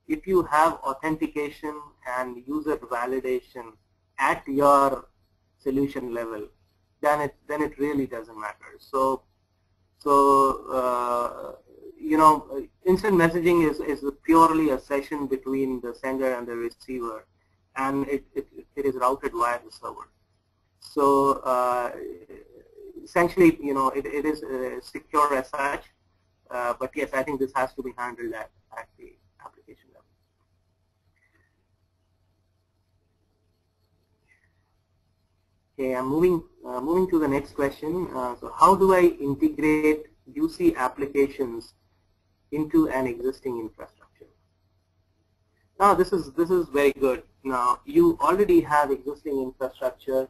if you have authentication and user validation at your solution level, then it really doesn't matter. So instant messaging is purely a session between the sender and the receiver, and it is routed via the server. So essentially, it is secure as such, but yes, I think this has to be handled at the application level. Okay, I'm moving to the next question. So how do I integrate UC applications into an existing infrastructure? Now this is very good. Now you already have existing infrastructure.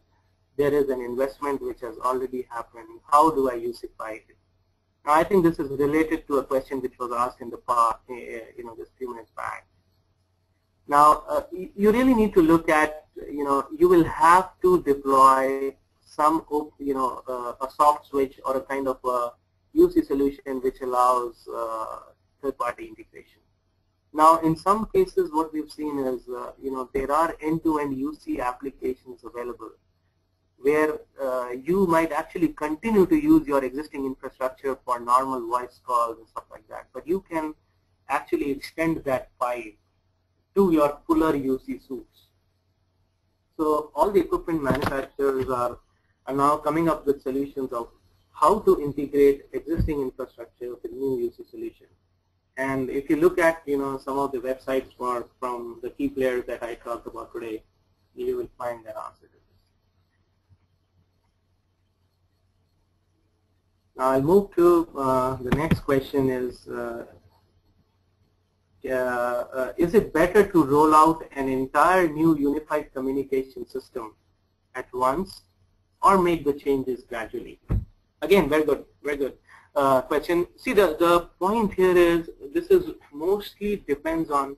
There is an investment which has already happened. How do I UCify it? Now I think this is related to a question which was asked in the past, just a few minutes back. Now you really need to look at, you will have to deploy some, a soft switch or a kind of a UC solution which allows third-party integration. Now, in some cases, what we've seen is, there are end-to-end UC applications available where you might actually continue to use your existing infrastructure for normal voice calls and stuff like that, but you can actually extend that pipe to your fuller UC suites. So all the equipment manufacturers are now coming up with solutions of how to integrate existing infrastructure with new UC solution. And if you look at some of the websites from the key players that I talked about today, you will find that answer to this. Now I'll move to the next question is it better to roll out an entire new unified communication system at once or make the changes gradually? Again, very good question. See, the point here is this is mostly depends on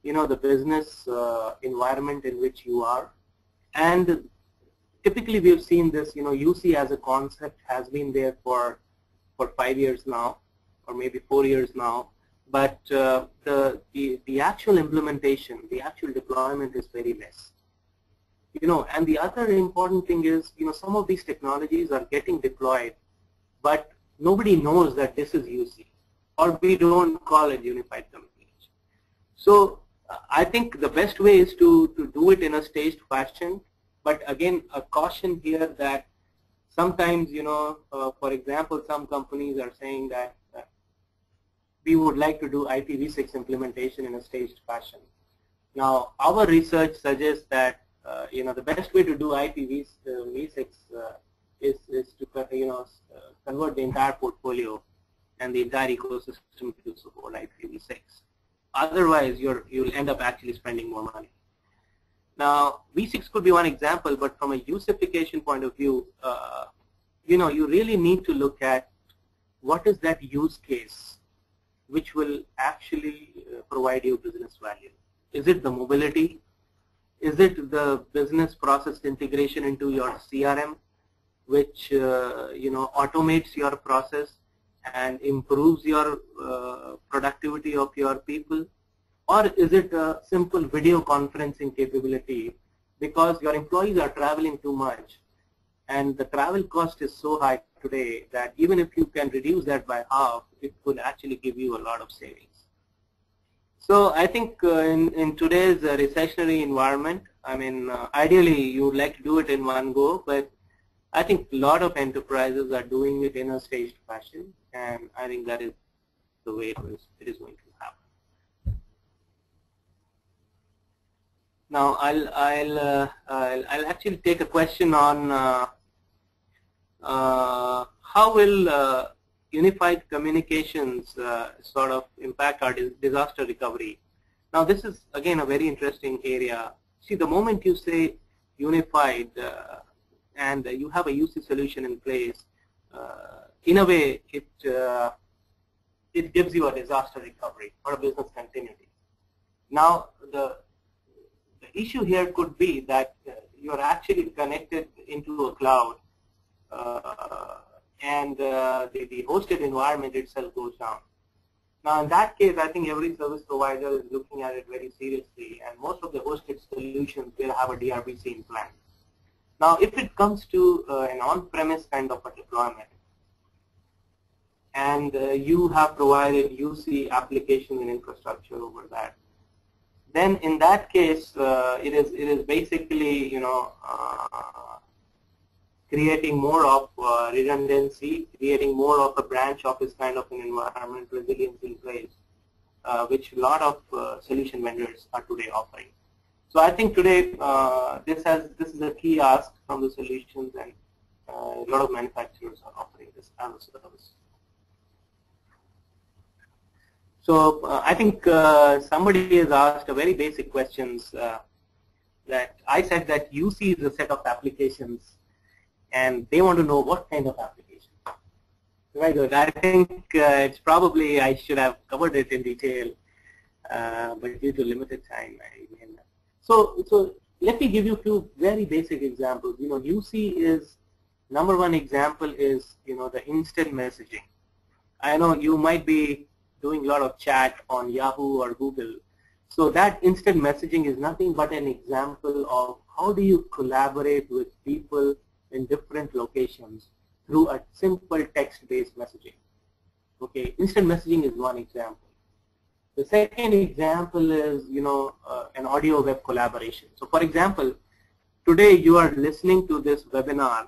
the business environment in which you are, and typically we've seen this UC as a concept has been there for 5 years now, or maybe 4 years now. But the actual implementation, the actual deployment is very less. And the other important thing is, some of these technologies are getting deployed, but nobody knows that this is UC, or we don't call it unified communication. So I think the best way is to do it in a staged fashion. But again, a caution here that sometimes, for example, some companies are saying that we would like to do IPv6 implementation in a staged fashion. Now, our research suggests that the best way to do IPv6 is to convert the entire portfolio and the entire ecosystem to support IPv6. Otherwise, you'll end up actually spending more money. Now, V6 could be one example, but from a usification point of view, you really need to look at what is that use case which will actually provide you business value. Is it the mobility? Is it the business process integration into your CRM, which automates your process and improves your productivity of your people? Or is it a simple video conferencing capability because your employees are traveling too much and the travel cost is so high today that even if you can reduce that by half, it could actually give you a lot of savings. So I think in today's recessionary environment, I mean, ideally you would like to do it in one go, but I think a lot of enterprises are doing it in a staged fashion, and I think that is the way it is going to happen. Now I'll actually take a question on how will unified communications sort of impact our disaster recovery. Now this is again a very interesting area. See, the moment you say unified and you have a UC solution in place, in a way it gives you a disaster recovery or a business continuity. Now the issue here could be that you're actually connected into a cloud and the hosted environment itself goes down. Now in that case, I think every service provider is looking at it very seriously, and most of the hosted solutions will have a DRBC implant. Now if it comes to an on-premise kind of a deployment, and you have provided UC application and infrastructure over that, then in that case, it is basically, creating more of redundancy, creating more of a branch office kind of an environment, resilience in place, which a lot of solution vendors are today offering. So I think today this is a key ask from the solutions, and a lot of manufacturers are offering this as a service. So I think somebody has asked a very basic questions that I said that UC is a set of applications, and they want to know what kind of application. Very good. I think it's probably I should have covered it in detail, but due to limited time, I may not. So let me give you a few very basic examples. UC is number one example is the instant messaging. I know you might be doing a lot of chat on Yahoo or Google. So that instant messaging is nothing but an example of how do you collaborate with people in different locations through a simple text-based messaging. Okay, instant messaging is one example. The second example is, an audio web collaboration. So for example, today you are listening to this webinar.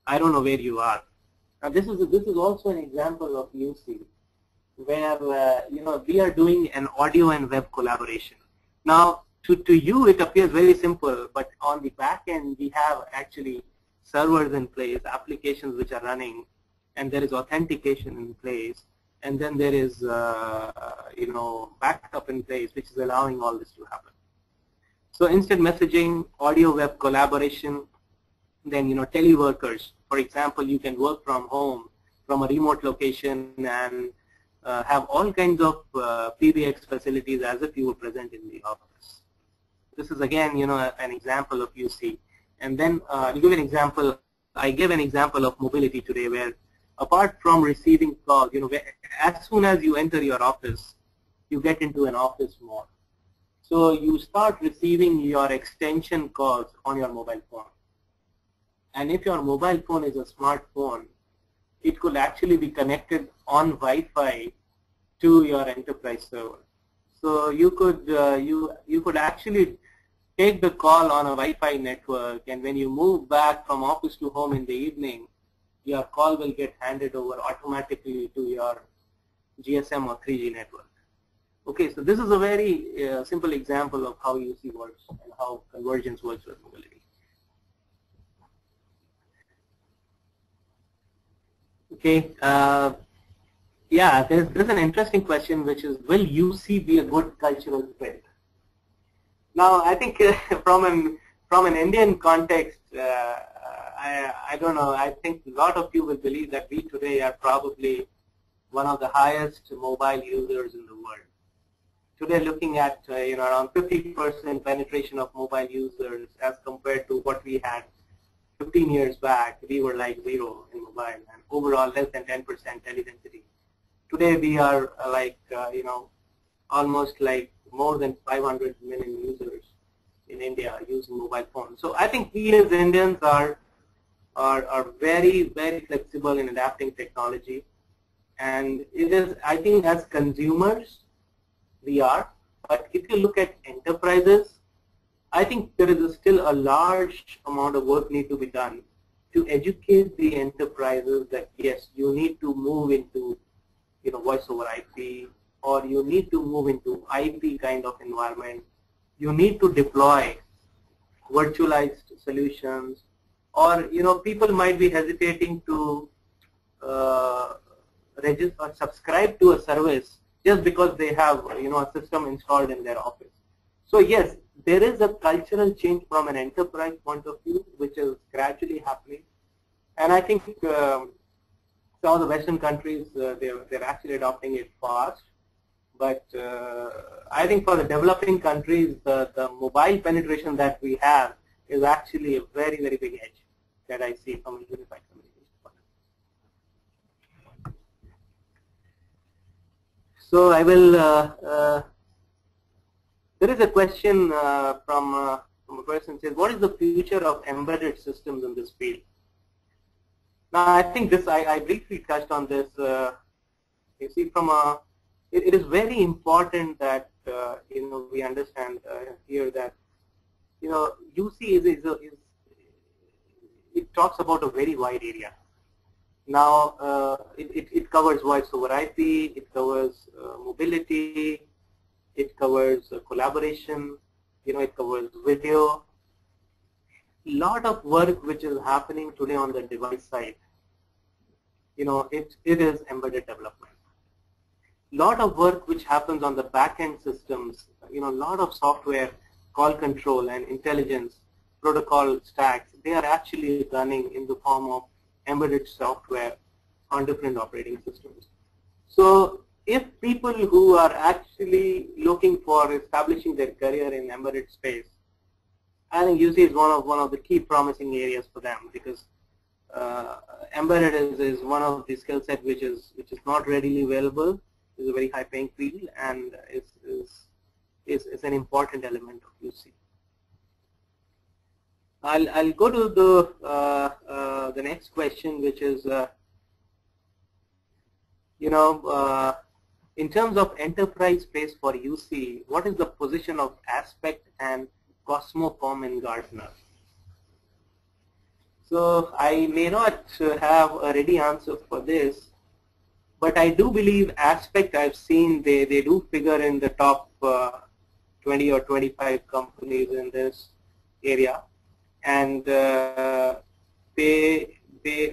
I don't know where you are. Now this is also an example of UC, where we are doing an audio and web collaboration. Now to you it appears very simple, but on the back end we have actually servers in place, applications which are running, and there is authentication in place, and then there is backup in place, which is allowing all this to happen. So instant messaging, audio web collaboration, then teleworkers. For example, you can work from home, from a remote location, and have all kinds of PBX facilities as if you were present in the office. This is again, an example of UC. And then to give an example, I gave an example of mobility today, where apart from receiving calls, as soon as you enter your office, you get into an office mode. So you start receiving your extension calls on your mobile phone. And if your mobile phone is a smartphone, it could actually be connected on Wi-Fi to your enterprise server. So you could actually take the call on a Wi-Fi network, and when you move back from office to home in the evening, your call will get handed over automatically to your GSM or 3G network. Okay, so this is a very simple example of how UC works and how convergence works with mobility. Okay, yeah, there's an interesting question, which is, will UC be a good cultural fit? Now, I think from an Indian context, I don't know. I think a lot of you will believe that we today are probably one of the highest mobile users in the world. Today, looking at around 50% penetration of mobile users as compared to what we had 15 years back. We were like 0 in mobile, and overall less than 10% teledensity. Today, we are almost like more than 500 million users in India using mobile phones. So I think we as Indians are very, very flexible in adapting technology, and it is, I think, as consumers we are, but if you look at enterprises, I think there is still a large amount of work need to be done to educate the enterprises that yes, you need to move into voice over IP, or you need to move into IP kind of environment. You need to deploy virtualized solutions, or people might be hesitating to register or subscribe to a service just because they have a system installed in their office. So yes, there is a cultural change from an enterprise point of view, which is gradually happening, and I think some of the Western countries they're actually adopting it fast. But I think for the developing countries, the mobile penetration that we have is actually a very, very big edge. that I see from a unified communication point of view. So I will, there is a question from a person says, what is the future of embedded systems in this field? Now I think this, I briefly touched on this. You see, from a, it is very important that we understand here that UC is it talks about a very wide area. Now it covers voice over IP, it covers mobility, it covers collaboration, it covers video. Lot of work which is happening today on the device side, it is embedded development. Lot of work which happens on the back-end systems, lot of software, call control and intelligence, protocol stacks, they are actually running in the form of embedded software on different operating systems. So if people who are actually looking for establishing their career in embedded space, I think UC is one of the key promising areas for them, because embedded is one of the skill set which is not readily available. It's a very high paying field, and is an important element of UC. I'll go to the next question, which is in terms of enterprise space for UC, what is the position of Aspect and Cosmocom in Gartner? So I may not have a ready answer for this, but I do believe Aspect, I've seen they do figure in the top 20 or 25 companies in this area, and they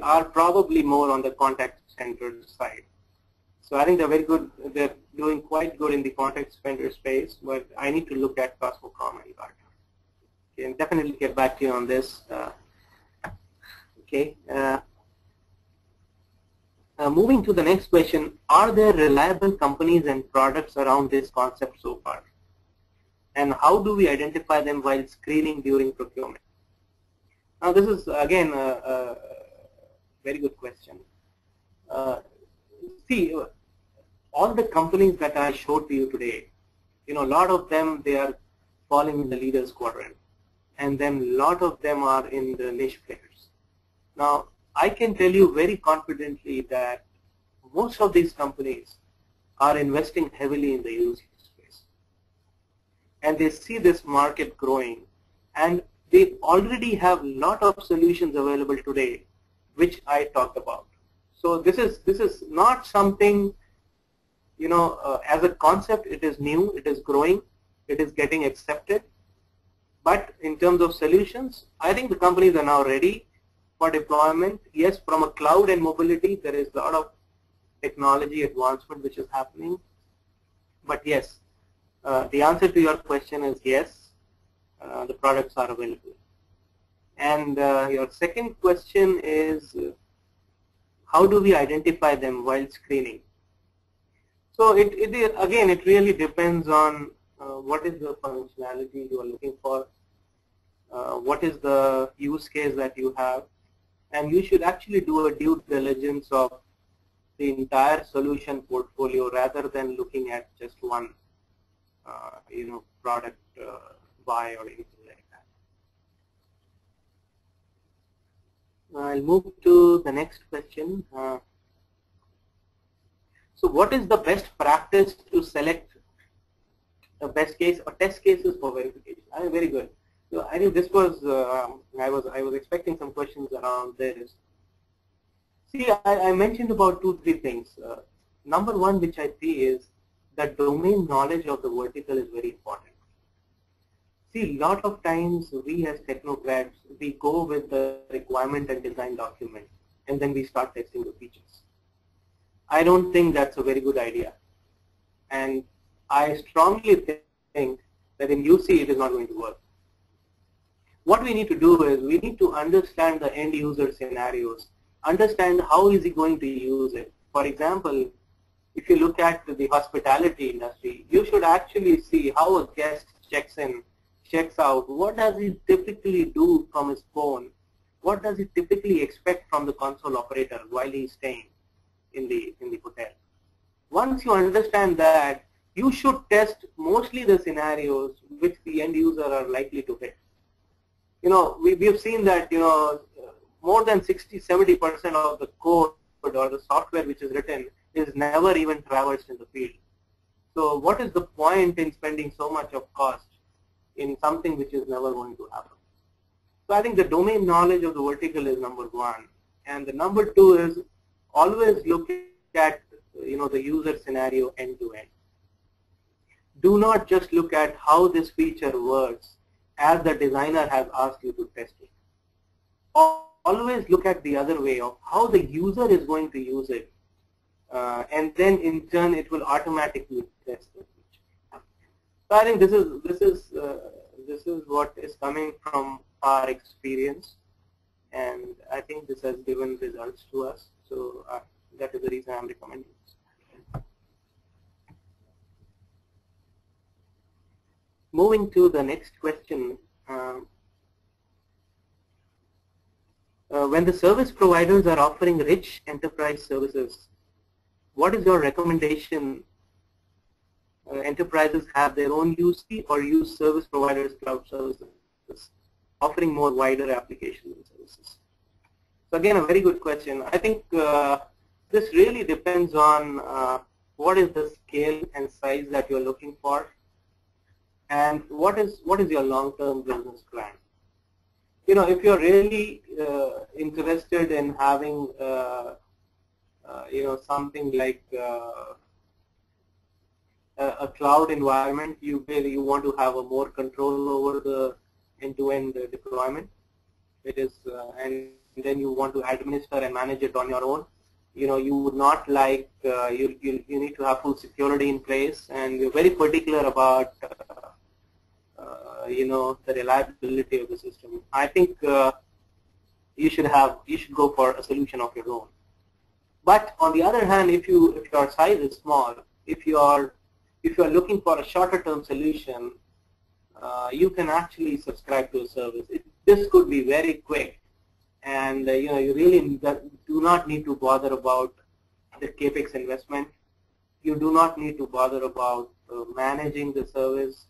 are probably more on the contact center side. So I think they're very good. They're doing quite good in the contact center space, but I need to look at Cosmocom and Gartner. Okay, and definitely get back to you on this. Okay. Moving to the next question, are there reliable companies and products around this concept so far? And how do we identify them while screening during procurement? Now this is again a very good question. See, all the companies that I showed to you today, a lot of them, they are falling in the leaders quadrant, and then a lot of them are in the niche players. Now I can tell you very confidently that most of these companies are investing heavily in the UC space, and they see this market growing, and they already have a lot of solutions available today, which I talked about. So this is not something, as a concept, it is new, it is growing, it is getting accepted. But in terms of solutions, I think the companies are now ready for deployment. Yes, from a cloud and mobility, there is a lot of technology advancement which is happening. But yes, the answer to your question is yes, the products are available. And your second question is, how do we identify them while screening? So again, it really depends on what is the functionality you are looking for, what is the use case that you have, and you should actually do a due diligence of the entire solution portfolio rather than looking at just one, product buy or anything like that. I'll move to the next question. So what is the best practice to select the best case or test cases for verification? Very good. So I think this was, I was expecting some questions around this. See, I mentioned about 2-3 things. Number one, which I see, is that domain knowledge of the vertical is very important. See, a lot of times we as technocrats, we go with the requirement and design document, and then we start testing the features. I don't think that's a very good idea. And I strongly think that in UC it is not going to work. What we need to do is we need to understand the end user scenarios, understand how is he going to use it. For example, if you look at the hospitality industry, you should actually see how a guest checks in, checks out. What does he typically do from his phone what does it typically expect from the console operator while he's staying in the hotel? Once you understand that, you should test mostly the scenarios which the end user are likely to hit. We've seen that, more than 60–70% of the code or the software which is written is never even traversed in the field. So what is the point in spending so much of cost in something which is never going to happen? So I think the domain knowledge of the vertical is number one. And the number two is always look at, the user scenario end to end. Do not just look at how this feature works as the designer has asked you to test it. Always look at the other way of how the user is going to use it, and then in turn it will automatically test the feature. So I think this is what is coming from our experience, and I think this has given results to us. So that is the reason I'm recommending this. Moving to the next question. When the service providers are offering rich enterprise services, what is your recommendation? Enterprises have their own UC or use service providers' cloud services, offering more wider applications and services. So again, a very good question. I think this really depends on what is the scale and size that you're looking for, and what is your long-term business plan. If you're really interested in having something like a cloud environment, you want to have a more control over the end-to-end deployment. It is, and then you want to administer and manage it on your own. You would not like you need to have full security in place, and you're very particular about the reliability of the system. I think you should go for a solution of your own. But on the other hand, if your size is small, if you are looking for a shorter term solution, you can actually subscribe to a service. This could be very quick, and you really do not need to bother about the capex investment. You do not need to bother about managing the service.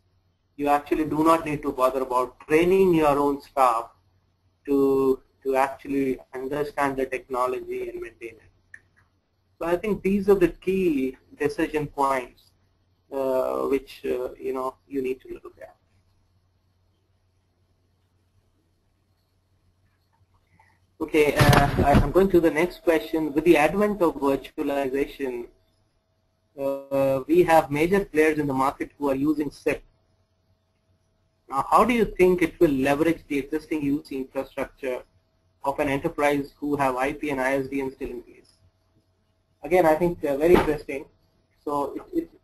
You actually do not need to bother about training your own staff to actually understand the technology and maintain it. So I think these are the key decision points which you need to look at. Okay, I'm going to the next question. With the advent of virtualization, we have major players in the market who are using SIP. Now, how do you think it will leverage the existing UC infrastructure of an enterprise who have IP and ISDN still in place? Again, I think very interesting. So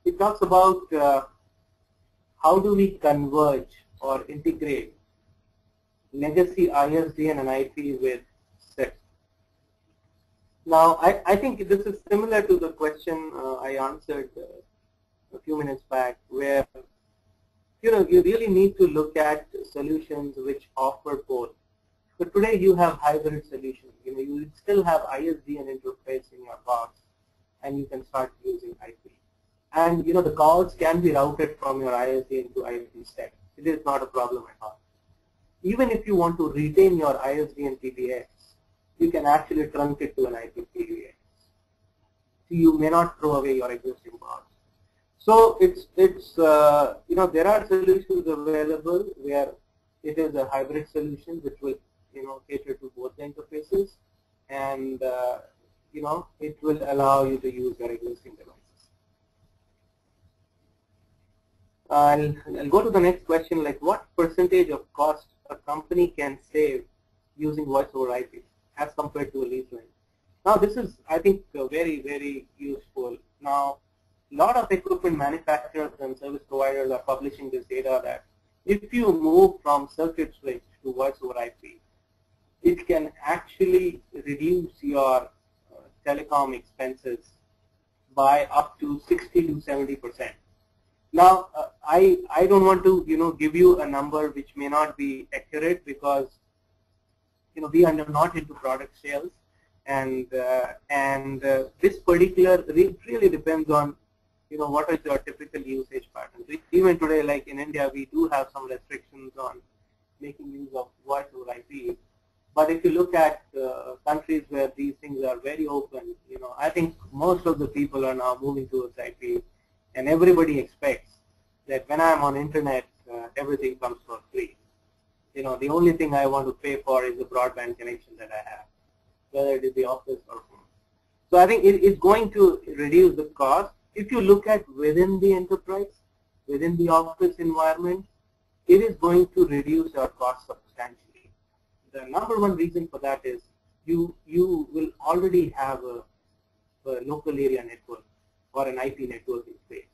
it talks about how do we converge or integrate legacy ISDN and IP with SIP. Now, I think this is similar to the question I answered a few minutes back, where you really need to look at solutions which offer both. So today you have hybrid solutions. You still have ISDN interface in your box, and you can start using IP. And the calls can be routed from your ISDN to IP stack. It is not a problem at all. Even if you want to retain your ISDN PBX, you can actually trunk it to an IP PBX. So you may not throw away your existing box. So there are solutions available where it is a hybrid solution which will cater to both the interfaces, and it will allow you to use your existing devices. I'll go to the next question, like what percentage of cost a company can save using voice over IP as compared to a lease line? Now this is, I think, very, very useful. Now, a lot of equipment manufacturers and service providers are publishing this data that if you move from circuit switch to voice over IP, it can actually reduce your telecom expenses by up to 60 to 70%. Now, I don't want to give you a number which may not be accurate, because we are not into product sales, and this particular really depends on what is your typical usage pattern. So even today, like in India, we do have some restrictions on making use of voice over IP. But if you look at countries where these things are very open, I think most of the people are now moving towards IP, and everybody expects that when I'm on internet, everything comes for free. The only thing I want to pay for is the broadband connection that I have, whether it is the office or home. So I think it is going to reduce the cost. If you look at within the enterprise, within the office environment, it is going to reduce our cost substantially. The number one reason for that is you will already have a local area network or an IP network in place.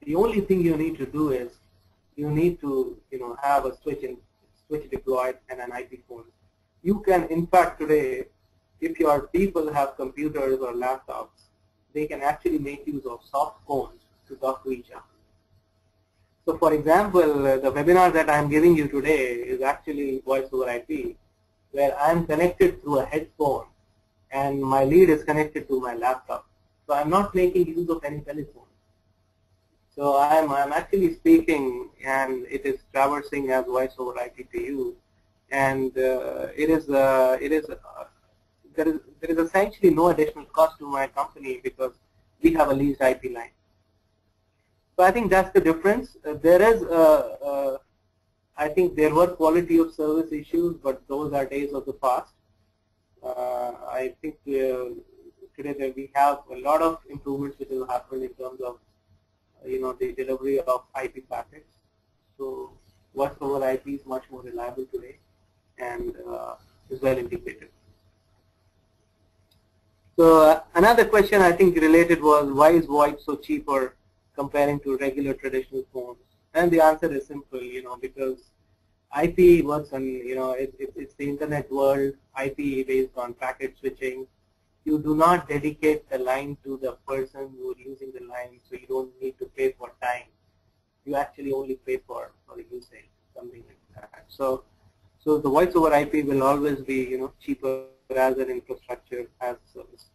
The only thing you need to do is you need to have a switch deployed and an IP phone. You can, in fact, today, if your people have computers or laptops, they can actually make use of soft phones to talk to each other. So for example, the webinar that I am giving you today is actually voice over IP, where I am connected through a headphone and my lead is connected to my laptop. So I'm not making use of any telephone. So I'm actually speaking, and it is traversing as voice over IP to you, and there is essentially no additional cost to my company because we have a leased IP line. So I think that's the difference. There is, I think there were quality of service issues, but those are days of the past. I think today we have a lot of improvements which will happen in terms of the delivery of IP packets. So voice over IP is much more reliable today and is well integrated. So another question I think related was, why is Voip so cheaper comparing to regular traditional phones? And the answer is simple, because IP works on, it's the internet world, IP based on packet switching. You do not dedicate the line to the person who is using the line, so you don't need to pay for time. You actually only pay for the usage, something like that. So the voice over IP will always be, cheaper as an infrastructure as a service.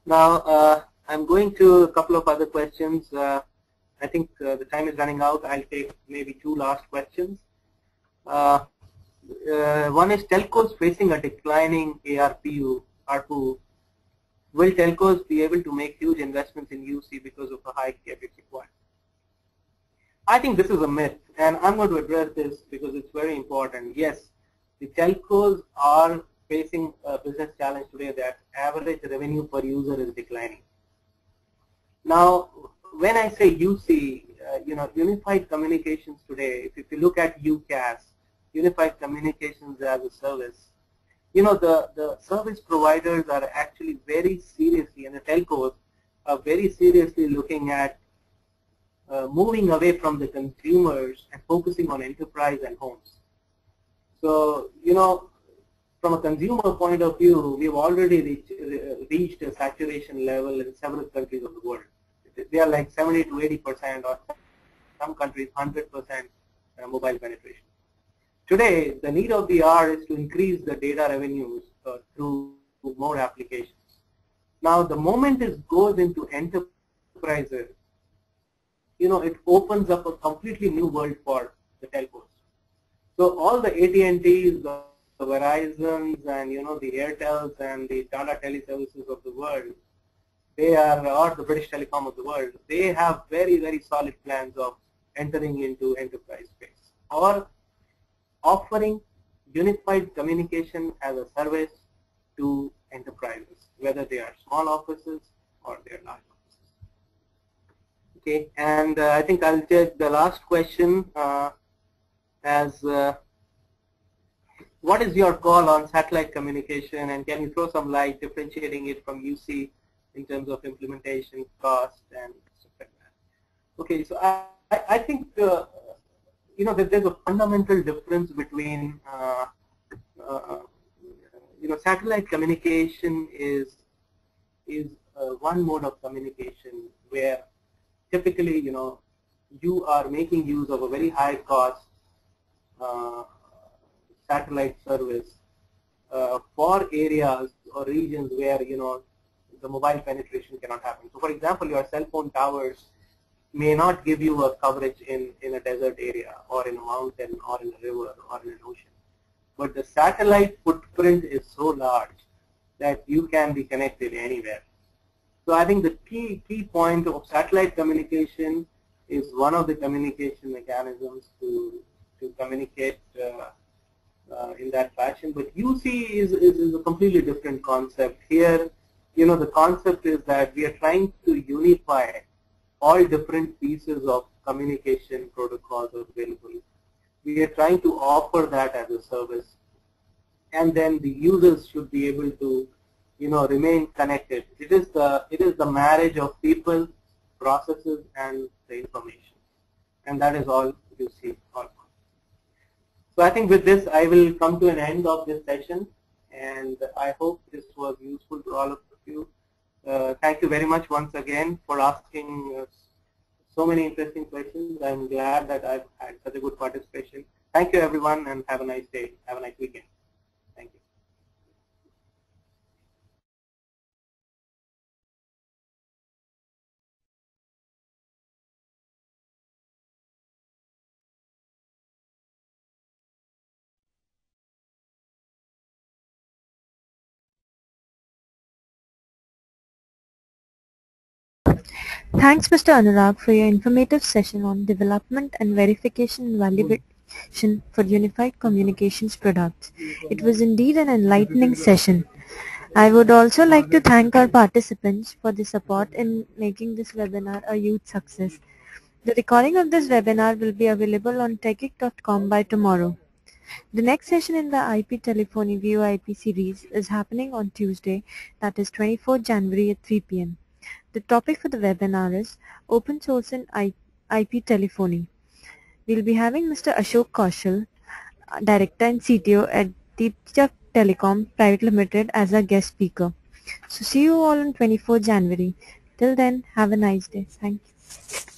Now, I'm going to a couple of other questions. I think the time is running out. I'll take maybe two last questions. One is, telcos facing a declining ARPU. Will telcos be able to make huge investments in UC because of a high CapEx required? I think this is a myth, and I'm going to address this because it's very important. Yes, the telcos are facing a business challenge today that average revenue per user is declining. Now, when I say UC, unified communications today, if you look at UCaaS, unified communications as a service, the service providers are actually very seriously, and the telcos are very seriously looking at moving away from the consumers and focusing on enterprise and homes. So, from a consumer point of view, we've already reached a saturation level in several countries of the world. They are like 70 to 80%, or some countries 100% mobile penetration. Today, the need of the hour is to increase the data revenues through more applications. Now, the moment it goes into enterprises, it opens up a completely new world for the telcos. So all the AT&Ts, the Verizons, and the Airtels and the Tata Teleservices of the world, or the British Telecom of the world, they have very, very solid plans of entering into enterprise space or offering unified communication as a service to enterprises, whether they are small offices or they are large offices. Okay, and I think I'll take the last question as what is your call on satellite communication, and can you throw some light differentiating it from UC in terms of implementation, cost, and stuff like that? Okay, so I think that there's a fundamental difference between satellite communication is one mode of communication where typically you are making use of a very high cost satellite service for areas or regions where the mobile penetration cannot happen. So, for example, your cell phone towers may not give you a coverage in a desert area or in a mountain or in a river or in an ocean. But the satellite footprint is so large that you can be connected anywhere. So I think the key point of satellite communication is one of the communication mechanisms to communicate in that fashion. But UC is a completely different concept. Here, the concept is that we are trying to unify all different pieces of communication protocols available. We are trying to offer that as a service, and then the users should be able to remain connected. It is the marriage of people, processes, and the information, and that is all you see. So I think with this I will come to an end of this session, and I hope this was useful to all of you. Thank you very much once again for asking so many interesting questions. I'm glad that I've had such a good participation. Thank you everyone, and have a nice day. Have a nice weekend. Thank you. Thanks, Mr. Anurag, for your informative session on development and verification and validation for unified communications products. It was indeed an enlightening session. I would also like to thank our participants for the support in making this webinar a huge success. The recording of this webinar will be available on techgeek.com by tomorrow. The next session in the IP Telephony VoIP series is happening on Tuesday, that is 24th January at 3 p.m. The topic for the webinar is Open Source in IP Telephony. We'll be having Mr. Ashok Kaushal, Director and CTO at Deepchak Telecom Private Limited as our guest speaker. So see you all on 24th January. Till then, have a nice day. Thank you.